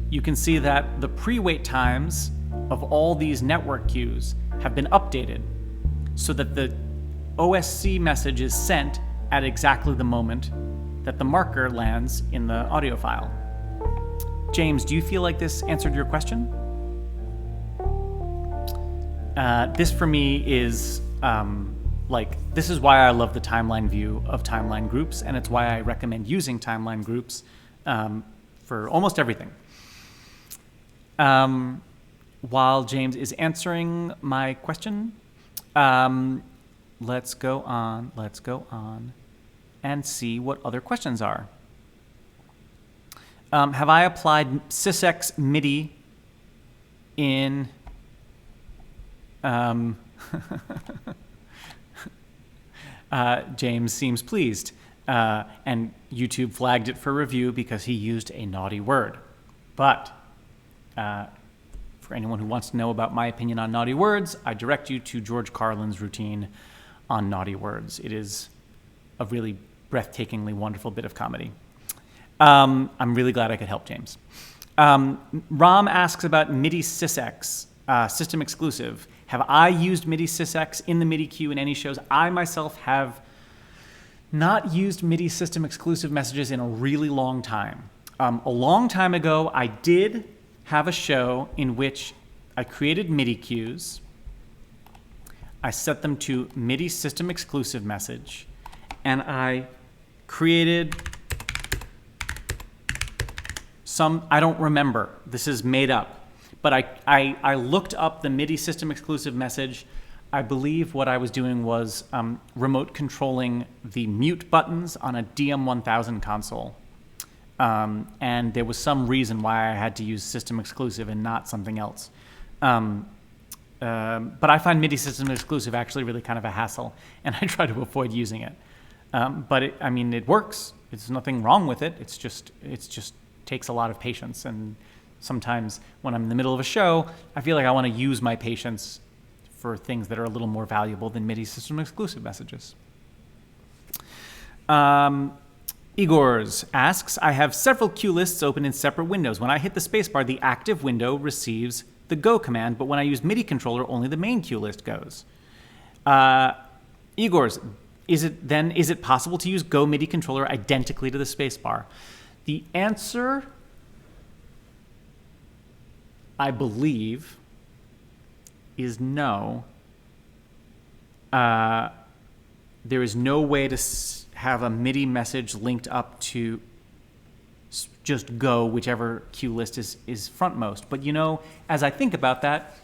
you can see that the pre-wait times of all these network queues have been updated so that the OSC message is sent at exactly the moment that the marker lands in the audio file. James, do you feel like this answered your question? This for me is this is why I love the timeline view of timeline groups, and it's why I recommend using timeline groups for almost everything. While James is answering my question, let's go on and see what other questions are. Have I applied sysx MIDI in James seems pleased, and YouTube flagged it for review because he used a naughty word. But for anyone who wants to know about my opinion on naughty words, I direct you to George Carlin's routine on naughty words. It is a really breathtakingly wonderful bit of comedy. I'm really glad I could help James. Ram asks about MIDI sysx, system exclusive. Have I used MIDI sysx in the MIDI queue in any shows? I myself have not used MIDI system exclusive messages in a really long time. A long time ago, I did have a show in which I created MIDI queues. I set them to MIDI system exclusive message, and I created I don't remember. This is made up. But I looked up the MIDI system exclusive message. I believe what I was doing was remote controlling the mute buttons on a DM1000 console. And there was some reason why I had to use system exclusive and not something else. But I find MIDI system exclusive actually really kind of a hassle, and I try to avoid using it. But it works. There's nothing wrong with it. It's just takes a lot of patience. And sometimes when I'm in the middle of a show, I feel like I want to use my patience for things that are a little more valuable than MIDI system exclusive messages. Igor's asks, I have several cue lists open in separate windows. When I hit the spacebar, the active window receives the go command, but when I use MIDI controller, only the main cue list goes. Igor's, is it possible to use Go MIDI controller identically to the spacebar? The answer, I believe, is no. There is no way to have a MIDI message linked up to just Go whichever cue list is frontmost. But as I think about that,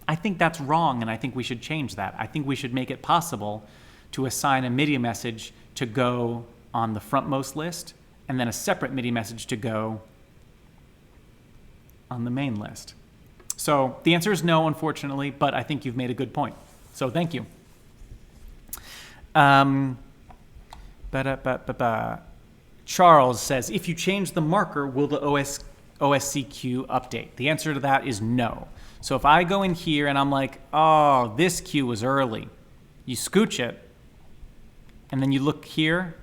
I think that's wrong, and I think we should change that. I think we should make it possible to assign a MIDI message to Go on the frontmost list, and then a separate MIDI message to Go on the main list. So the answer is no, unfortunately, but I think you've made a good point. So thank you. Charles says, if you change the marker, will the OSC cue update? The answer to that is no. So if I go in here and I'm like, oh, this cue was early, you scooch it, and then you look here,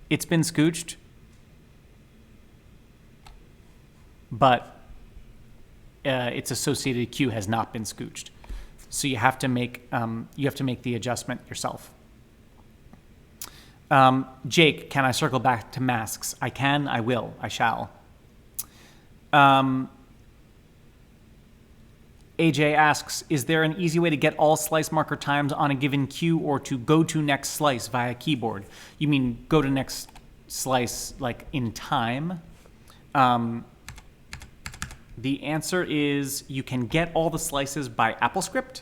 it's been scooched, but its associated cue has not been scooched. So you have to make the adjustment yourself. Jake, can I circle back to masks? I can, I will, I shall. AJ asks, is there an easy way to get all slice marker times on a given cue or to go to next slice via keyboard? You mean go to next slice like in time? The answer is you can get all the slices by AppleScript.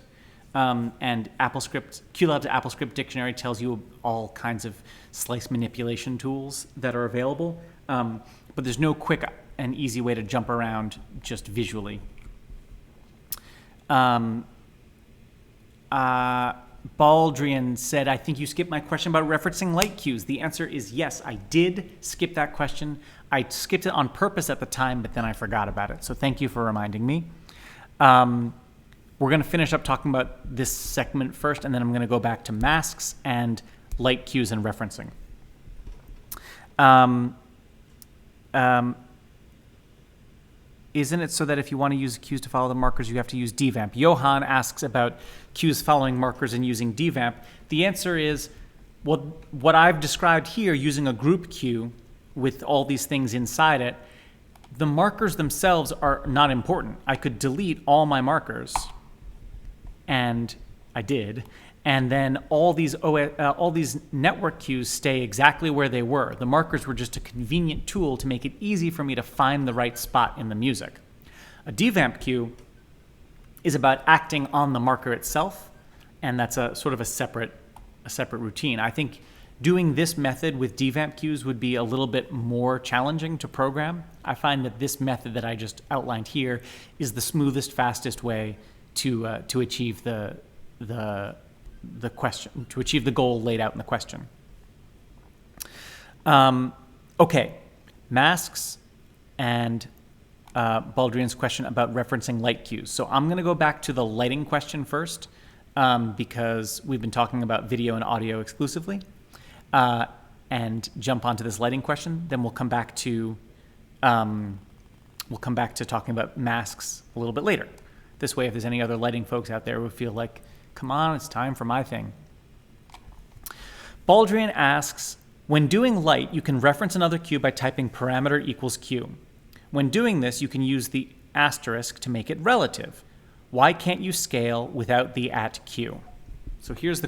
And AppleScript, QLab's AppleScript dictionary tells you all kinds of slice manipulation tools that are available. But there's no quick and easy way to jump around just visually. Baldrian said, I think you skipped my question about referencing light cues. The answer is yes, I did skip that question. I skipped it on purpose at the time, but then I forgot about it. So thank you for reminding me. We're going to finish up talking about this segment first, and then I'm going to go back to masks and light cues and referencing. Isn't it so that if you want to use cues to follow the markers, you have to use De-vamp? Johan asks about cues following markers and using De-vamp. The answer is, well, what I've described here, using a group cue with all these things inside it, the markers themselves are not important. I could delete all my markers, and I did, and then all these network cues stay exactly where they were. The markers were just a convenient tool to make it easy for me to find the right spot in the music. A De-vamp cue is about acting on the marker itself, and that's a sort of a separate routine. I think doing this method with De-vamp cues would be a little bit more challenging to program. I find that this method that I just outlined here is the smoothest, fastest way to achieve the question, to achieve the goal laid out in the question. Okay, masks and Baldrian's question about referencing light cues. So I'm going to go back to the lighting question first because we've been talking about video and audio exclusively. And jump onto this lighting question. Then we'll come back to talking about masks a little bit later. This way, if there's any other lighting folks out there who feel like, come on, it's time for my thing. Baldrian asks, when doing light, you can reference another cue by typing parameter equals cue. When doing this, you can use the asterisk to make it relative. Why can't you scale without the at cue? So here's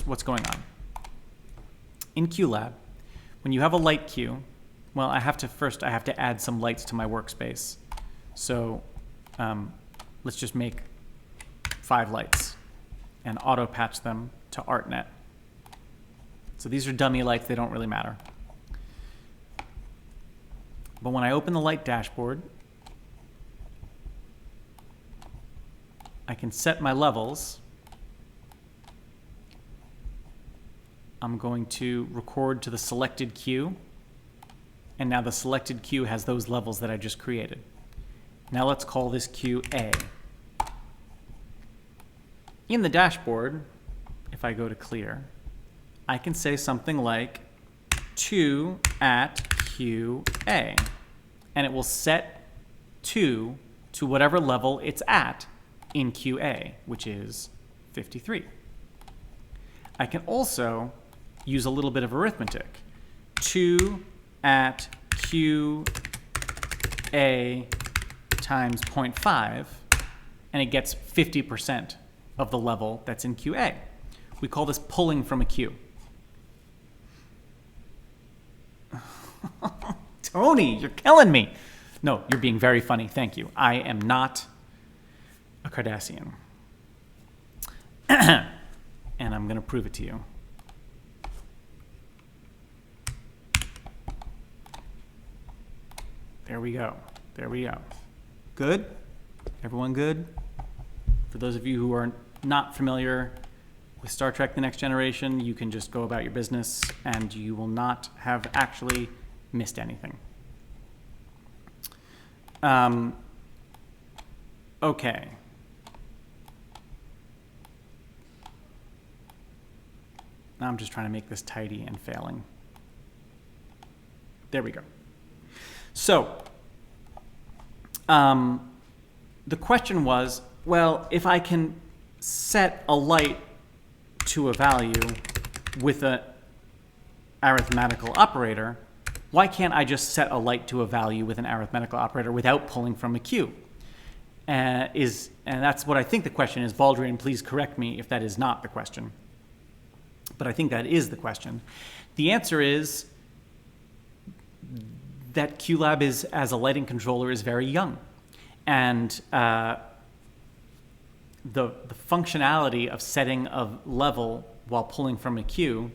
what's going on. In QLab, when you have a light cue, well, I have to add some lights to my workspace. So let's just make 5 lights and auto patch them to ArtNet. So these are dummy lights, they don't really matter. But when I open the light dashboard, I can set my levels. I'm going to record to the selected queue, and now the selected queue has those levels that I just created. Now let's call this queue A. In the dashboard, if I go to clear, I can say something like 2 at queue A, and it will set 2 to whatever level it's at in queue A, which is 53. I can also use a little bit of arithmetic. 2 at queue A times 0.5, and it gets 50% of the level that's in queue A. We call this pulling from a queue. Tony, you're killing me. No, you're being very funny. Thank you. I am not a Cardassian. And I'm going to prove it to you. There we go. There we go. Good? Everyone good? For those of you who are not familiar with Star Trek The Next Generation, you can just go about your business and you will not have actually missed anything. Okay. Now I'm just trying to make this tidy and failing. There we go. So, the question was, well, if I can set a light to a value with an arithmetical operator, why can't I just set a light to a value with an arithmetical operator without pulling from a queue? And that's what I think the question is. Baldrian, please correct me if that is not the question. But I think that is the question. The answer is that QLab is, as a lighting controller, is very young. And the functionality of setting a level while pulling from a queue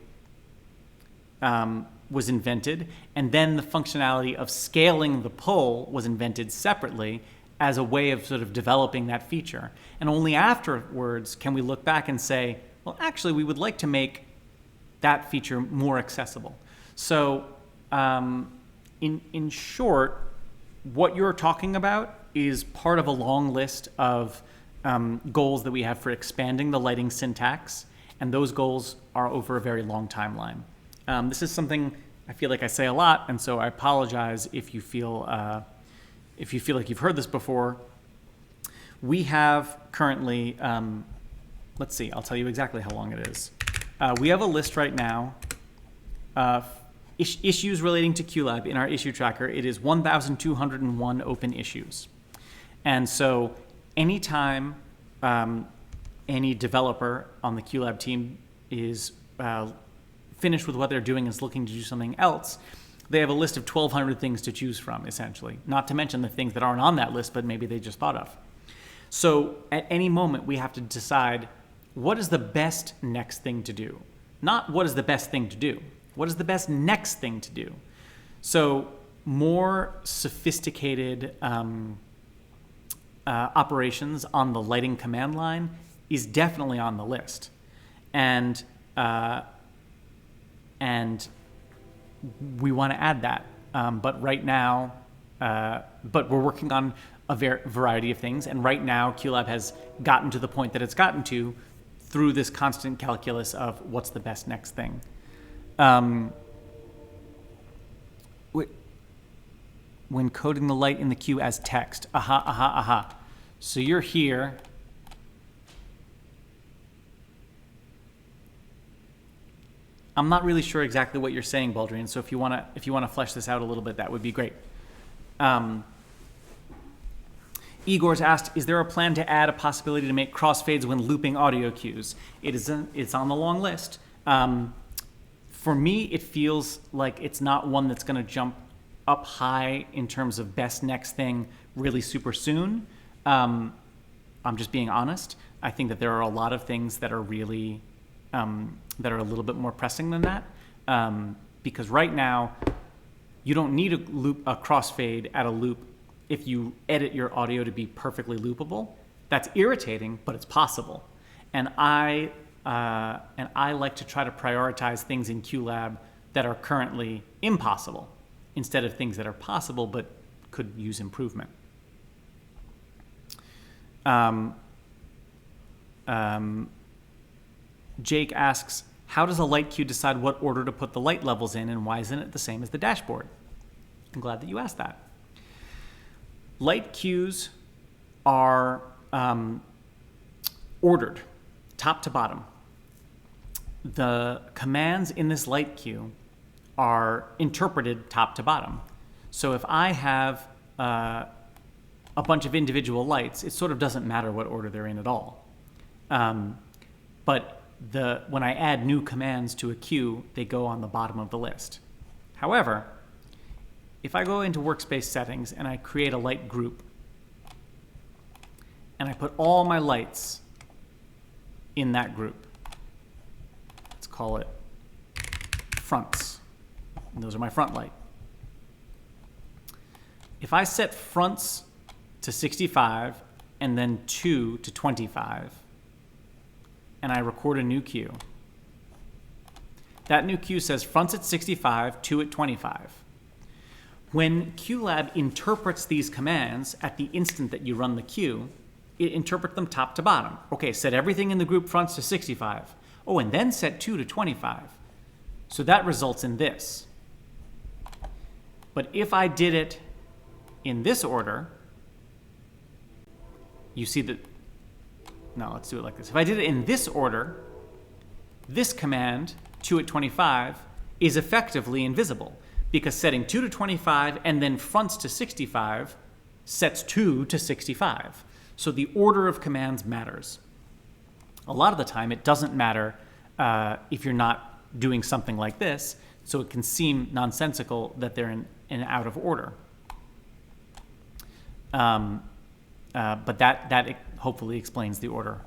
was invented, and then the functionality of scaling the pull was invented separately as a way of sort of developing that feature. And only afterwards can we look back and say, well, actually, we would like to make that feature more accessible. So in short, what you're talking about is part of a long list of goals that we have for expanding the lighting syntax, and those goals are over a very long timeline. This is something I feel like I say a lot, and so I apologize if you feel like you've heard this before. We have currently, let's see, I'll tell you exactly how long it is. We have a list right now of issues relating to QLab in our issue tracker. It is 1,201 open issues. And so anytime any developer on the QLab team is finished with what they're doing and is looking to do something else, they have a list of 1,200 things to choose from, essentially. Not to mention the things that aren't on that list, but maybe they just thought of. So at any moment, we have to decide what is the best next thing to do. Not what is the best thing to do. What is the best next thing to do? So more sophisticated operations on the lighting command line is definitely on the list. And we want to add that. But right now, but we're working on a variety of things. And right now, QLab has gotten to the point that it's gotten to through this constant calculus of what's the best next thing. When coding the light in the queue as text. Aha, aha, aha. So you're here. I'm not really sure exactly what you're saying, Baldrian. So if you wanna flesh this out a little bit, that would be great. Igor's asked, is there a plan to add a possibility to make crossfades when looping audio cues? It's on the long list. For me, it feels like it's not one that's going to jump up high in terms of best next thing really super soon. I'm just being honest. I think that there are a lot of things that are really, that are a little bit more pressing than that. Because right now, you don't need a crossfade at a loop if you edit your audio to be perfectly loopable. That's irritating, but it's possible. And I like to try to prioritize things in QLab that are currently impossible instead of things that are possible but could use improvement. Jake asks, how does a light queue decide what order to put the light levels in, and why isn't it the same as the dashboard? I'm glad that you asked that. Light queues are ordered top to bottom. The commands in this light queue are interpreted top to bottom. So if I have a bunch of individual lights, it sort of doesn't matter what order they're in at all. But when I add new commands to a queue, they go on the bottom of the list. However, if I go into workspace settings and I create a light group, and I put all my lights in that group, let's call it fronts, and those are my front light. If I set fronts to 65 and then 2 to 25, and I record a new queue, that new queue says fronts at 65, 2 at 25. When QLab interprets these commands at the instant that you run the queue, it interprets them top to bottom. Okay, set everything in the group fronts to 65. Oh, and then set 2 to 25. So that results in this. But if I did it in this order, you see that, no, let's do it like this. If I did it in this order, this command, 2 at 25, is effectively invisible, because setting 2 to 25 and then fronts to 65 sets 2 to 65. So the order of commands matters. A lot of the time, it doesn't matter if you're not doing something like this, so it can seem nonsensical that they're in out of order. But that hopefully explains the order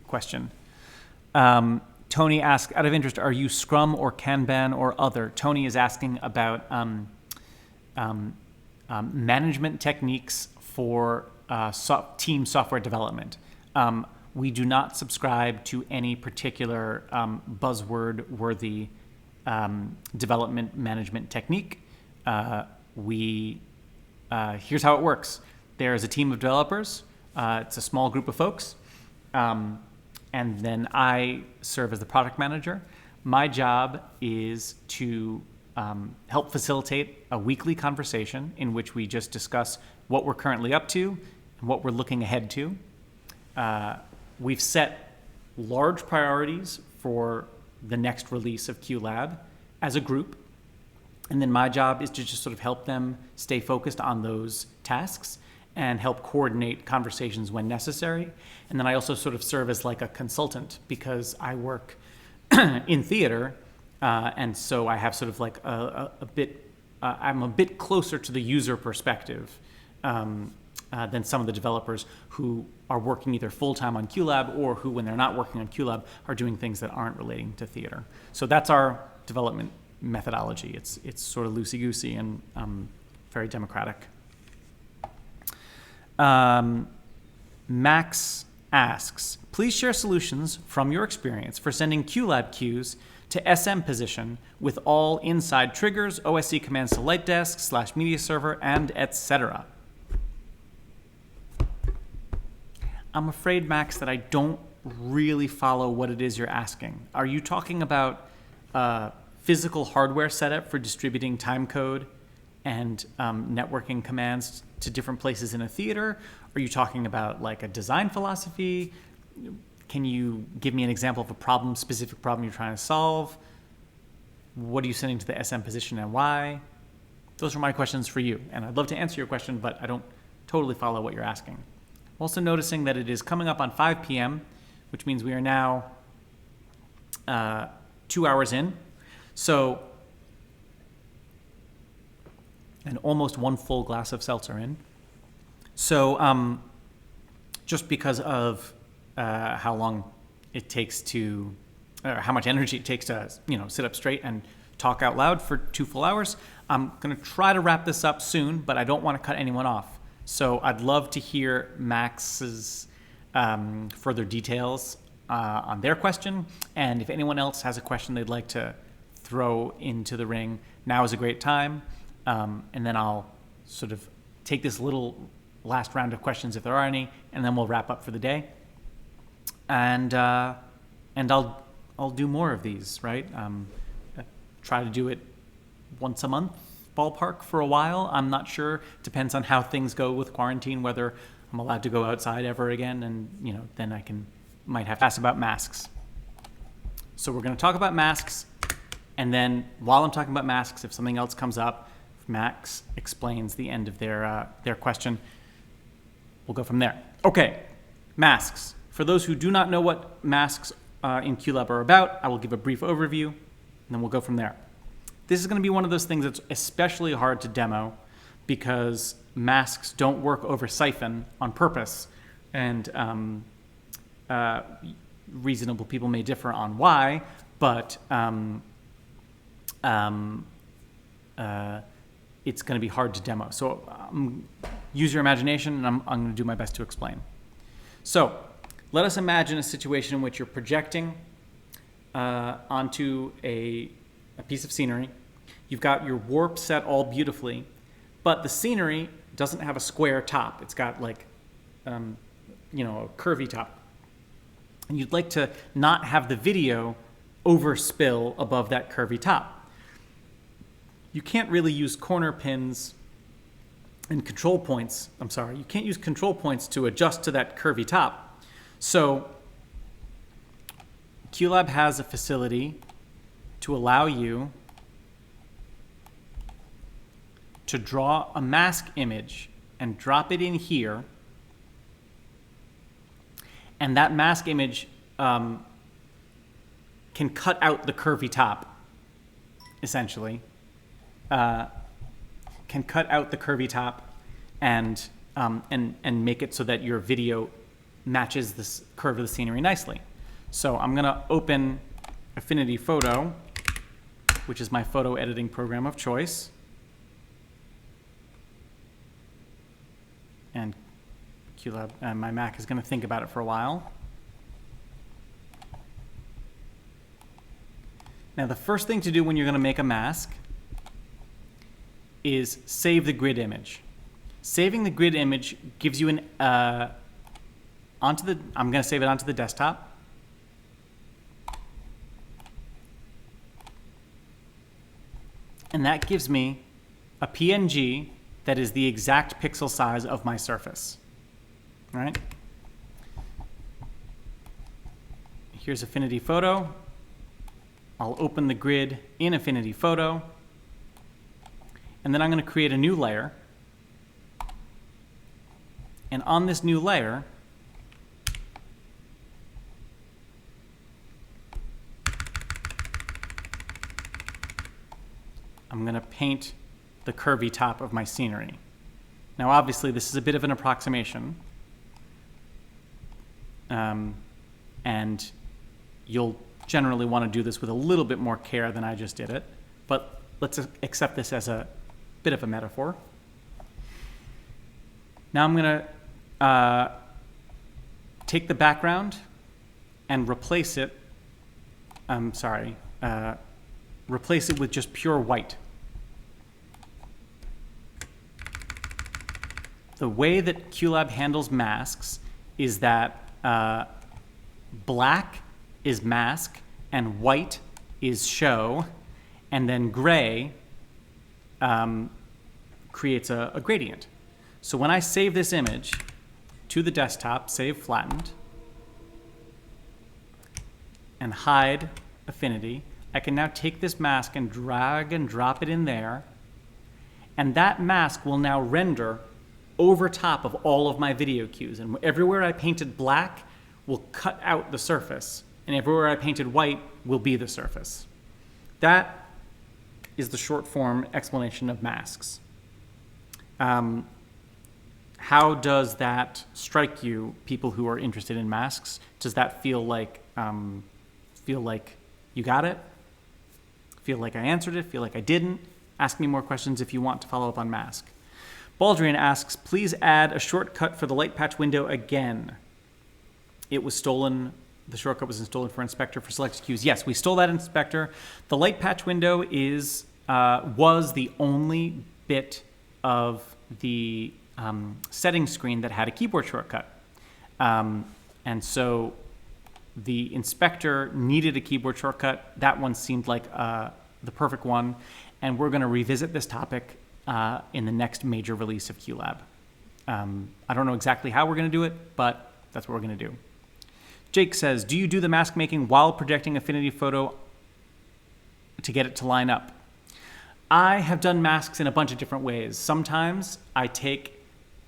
question. Tony asks, out of interest, are you Scrum or Kanban or other? Tony is asking about management techniques for team software development. We do not subscribe to any particular buzzword-worthy development management technique. Here's how it works. There's a team of developers. It's a small group of folks. And then I serve as the product manager. My job is to help facilitate a weekly conversation in which we just discuss what we're currently up to and what we're looking ahead to. We've set large priorities for the next release of QLab as a group. And then my job is to just sort of help them stay focused on those tasks and help coordinate conversations when necessary. And then I also sort of serve as like a consultant, because I work in theater, and so I have sort of like I'm a bit closer to the user perspective than some of the developers who are working either full-time on QLab or who, when they're not working on QLab, are doing things that aren't relating to theater. So that's our development methodology. It's sort of loosey-goosey and very democratic. Max asks, please share solutions from your experience for sending QLab queues to SM position with all inside triggers, OSC commands to light desk / media server, and etc. I'm afraid, Max, that I don't really follow what it is you're asking. Are you talking about physical hardware setup for distributing timecode and networking commands to different places in a theater? Are you talking about like a design philosophy? Can you give me an example of a specific problem you're trying to solve? What are you sending to the SM position and why? Those are my questions for you. And I'd love to answer your question, but I don't totally follow what you're asking. I'm also noticing that it is coming up on 5 p.m., which means we are now 2 hours in. So and almost 1 full glass of seltzer in. So just because of how long it takes to, or how much energy it takes to, sit up straight and talk out loud for 2 full hours, I'm going to try to wrap this up soon, but I don't want to cut anyone off. So I'd love to hear Max's further details on their question. And if anyone else has a question they'd like to throw into the ring, now is a great time. And then I'll sort of take this little last round of questions if there are any, and then we'll wrap up for the day. And I'll do more of these, right? Try to do it once a month, ballpark, for a while. I'm not sure. Depends on how things go with quarantine, whether I'm allowed to go outside ever again, and then I might have to ask about masks. So we're going to talk about masks, and then while I'm talking about masks, if something else comes up, if Max explains the end of their question, we'll go from there. Okay, masks. For those who do not know what masks in QLab are about, I will give a brief overview, and then we'll go from there. This is going to be one of those things that's especially hard to demo because masks don't work over Syphon on purpose, and reasonable people may differ on why, but it's going to be hard to demo. So use your imagination, and I'm going to do my best to explain. So let us imagine a situation in which you're projecting onto a piece of scenery. You've got your warp set all beautifully, but the scenery doesn't have a square top. It's got like, a curvy top. And you'd like to not have the video overspill above that curvy top. You can't really use corner pins and control points. You can't use control points to adjust to that curvy top. So QLab has a facility to allow you to draw a mask image and drop it in here. And that mask image can cut out the curvy top, essentially. Can cut out the curvy top and make it so that your video matches this curve of the scenery nicely. So I'm going to open Affinity Photo, which is my photo editing program of choice. And QLab, my Mac is going to think about it for a while. Now, the first thing to do when you're going to make a mask is save the grid image. Saving the grid image gives you I'm going to save it onto the desktop. And that gives me a PNG that is the exact pixel size of my surface. All right? Here's Affinity Photo. I'll open the grid in Affinity Photo. And then I'm going to create a new layer. And on this new layer, I'm going to paint the curvy top of my scenery. Now, obviously, this is a bit of an approximation. And you'll generally want to do this with a little bit more care than I just did it. But let's accept this as a bit of a metaphor. Now I'm going to take the background and replace it. Replace it with just pure white. The way that QLab handles masks is that black is mask and white is show, and then gray creates a gradient. So when I save this image to the desktop, save flattened, and hide Affinity, I can now take this mask and drag and drop it in there, and that mask will now render over top of all of my video cues. And everywhere I painted black will cut out the surface, and everywhere I painted white will be the surface. That is the short form explanation of masks. How does that strike you, people who are interested in masks? Does that feel like you got it? Feel like I answered it? Feel like I didn't? Ask me more questions if you want to follow up on mask. Baldrian asks, please add a shortcut for the light patch window again. It was stolen. The shortcut was stolen for inspector for selected queues. Yes, we stole that inspector. The light patch window was the only bit of the settings screen that had a keyboard shortcut. And so the inspector needed a keyboard shortcut. That one seemed like the perfect one. And we're going to revisit this topic in the next major release of QLab. I don't know exactly how we're going to do it, but that's what we're going to do. Jake says, do you do the mask making while projecting Affinity Photo to get it to line up? I have done masks in a bunch of different ways. Sometimes I take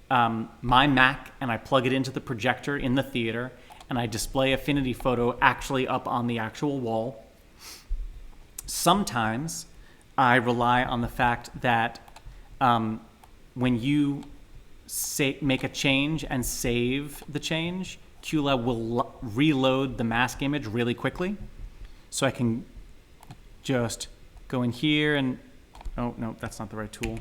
my Mac and I plug it into the projector in the theater and I display Affinity Photo actually up on the actual wall. Sometimes I rely on the fact that when you make a change and save the change, QLab will reload the mask image really quickly. So I can just go in here and, oh, no, that's not the right tool.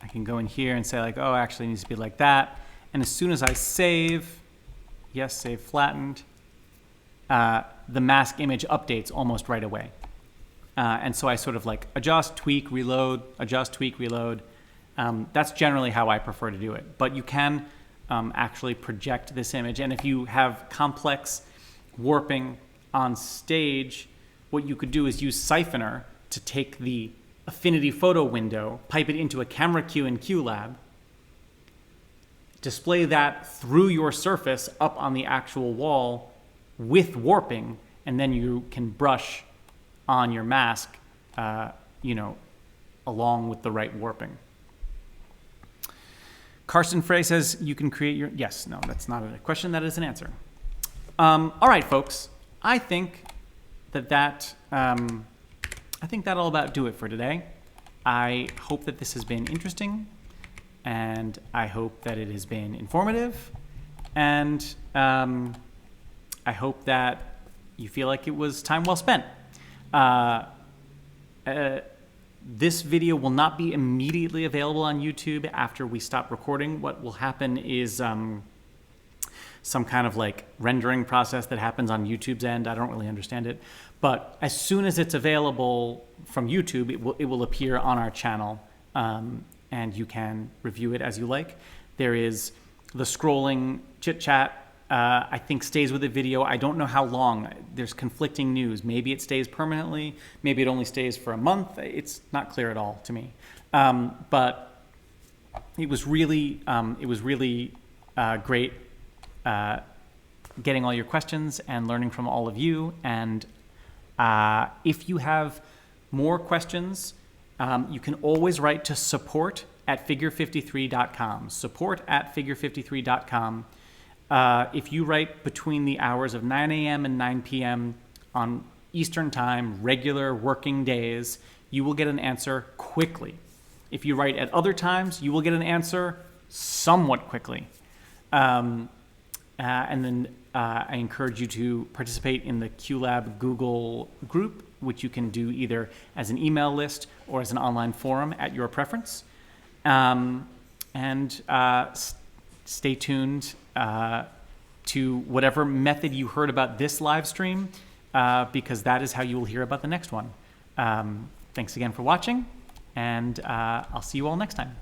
I can go in here and say like, oh, actually it needs to be like that. And as soon as I save, yes, save flattened, the mask image updates almost right away. And so I sort of like adjust, tweak, reload, adjust, tweak, reload. That's generally how I prefer to do it. But you can actually project this image. And if you have complex warping on stage, what you could do is use Syphoner to take the Affinity Photo window, pipe it into a camera queue in QLab, display that through your surface up on the actual wall with warping, and then you can brush on your mask, along with the right warping. Carson Frey says you can create your, yes, no, that's not a question, that is an answer. All right, folks, I think that'll about do it for today. I hope that this has been interesting, and I hope that it has been informative, and I hope that you feel like it was time well spent. This video will not be immediately available on YouTube after we stop recording. What will happen is some kind of like rendering process that happens on YouTube's end. I don't really understand it. But as soon as it's available from YouTube, it will appear on our channel, and you can review it as you like. There is the scrolling chit-chat, I think stays with the video. I don't know how long. There's conflicting news. Maybe it stays permanently. Maybe it only stays for a month. It's not clear at all to me. But it was really great getting all your questions and learning from all of you. And if you have more questions, you can always write to support@figure53.com. Support@figure53.com. If you write between the hours of 9 a.m. and 9 p.m. on Eastern Time, regular working days, you will get an answer quickly. If you write at other times, you will get an answer somewhat quickly. And then I encourage you to participate in the QLab Google group, which you can do either as an email list or as an online forum at your preference. Stay tuned to whatever method you heard about this live stream, because that is how you will hear about the next one. Thanks again for watching, and I'll see you all next time.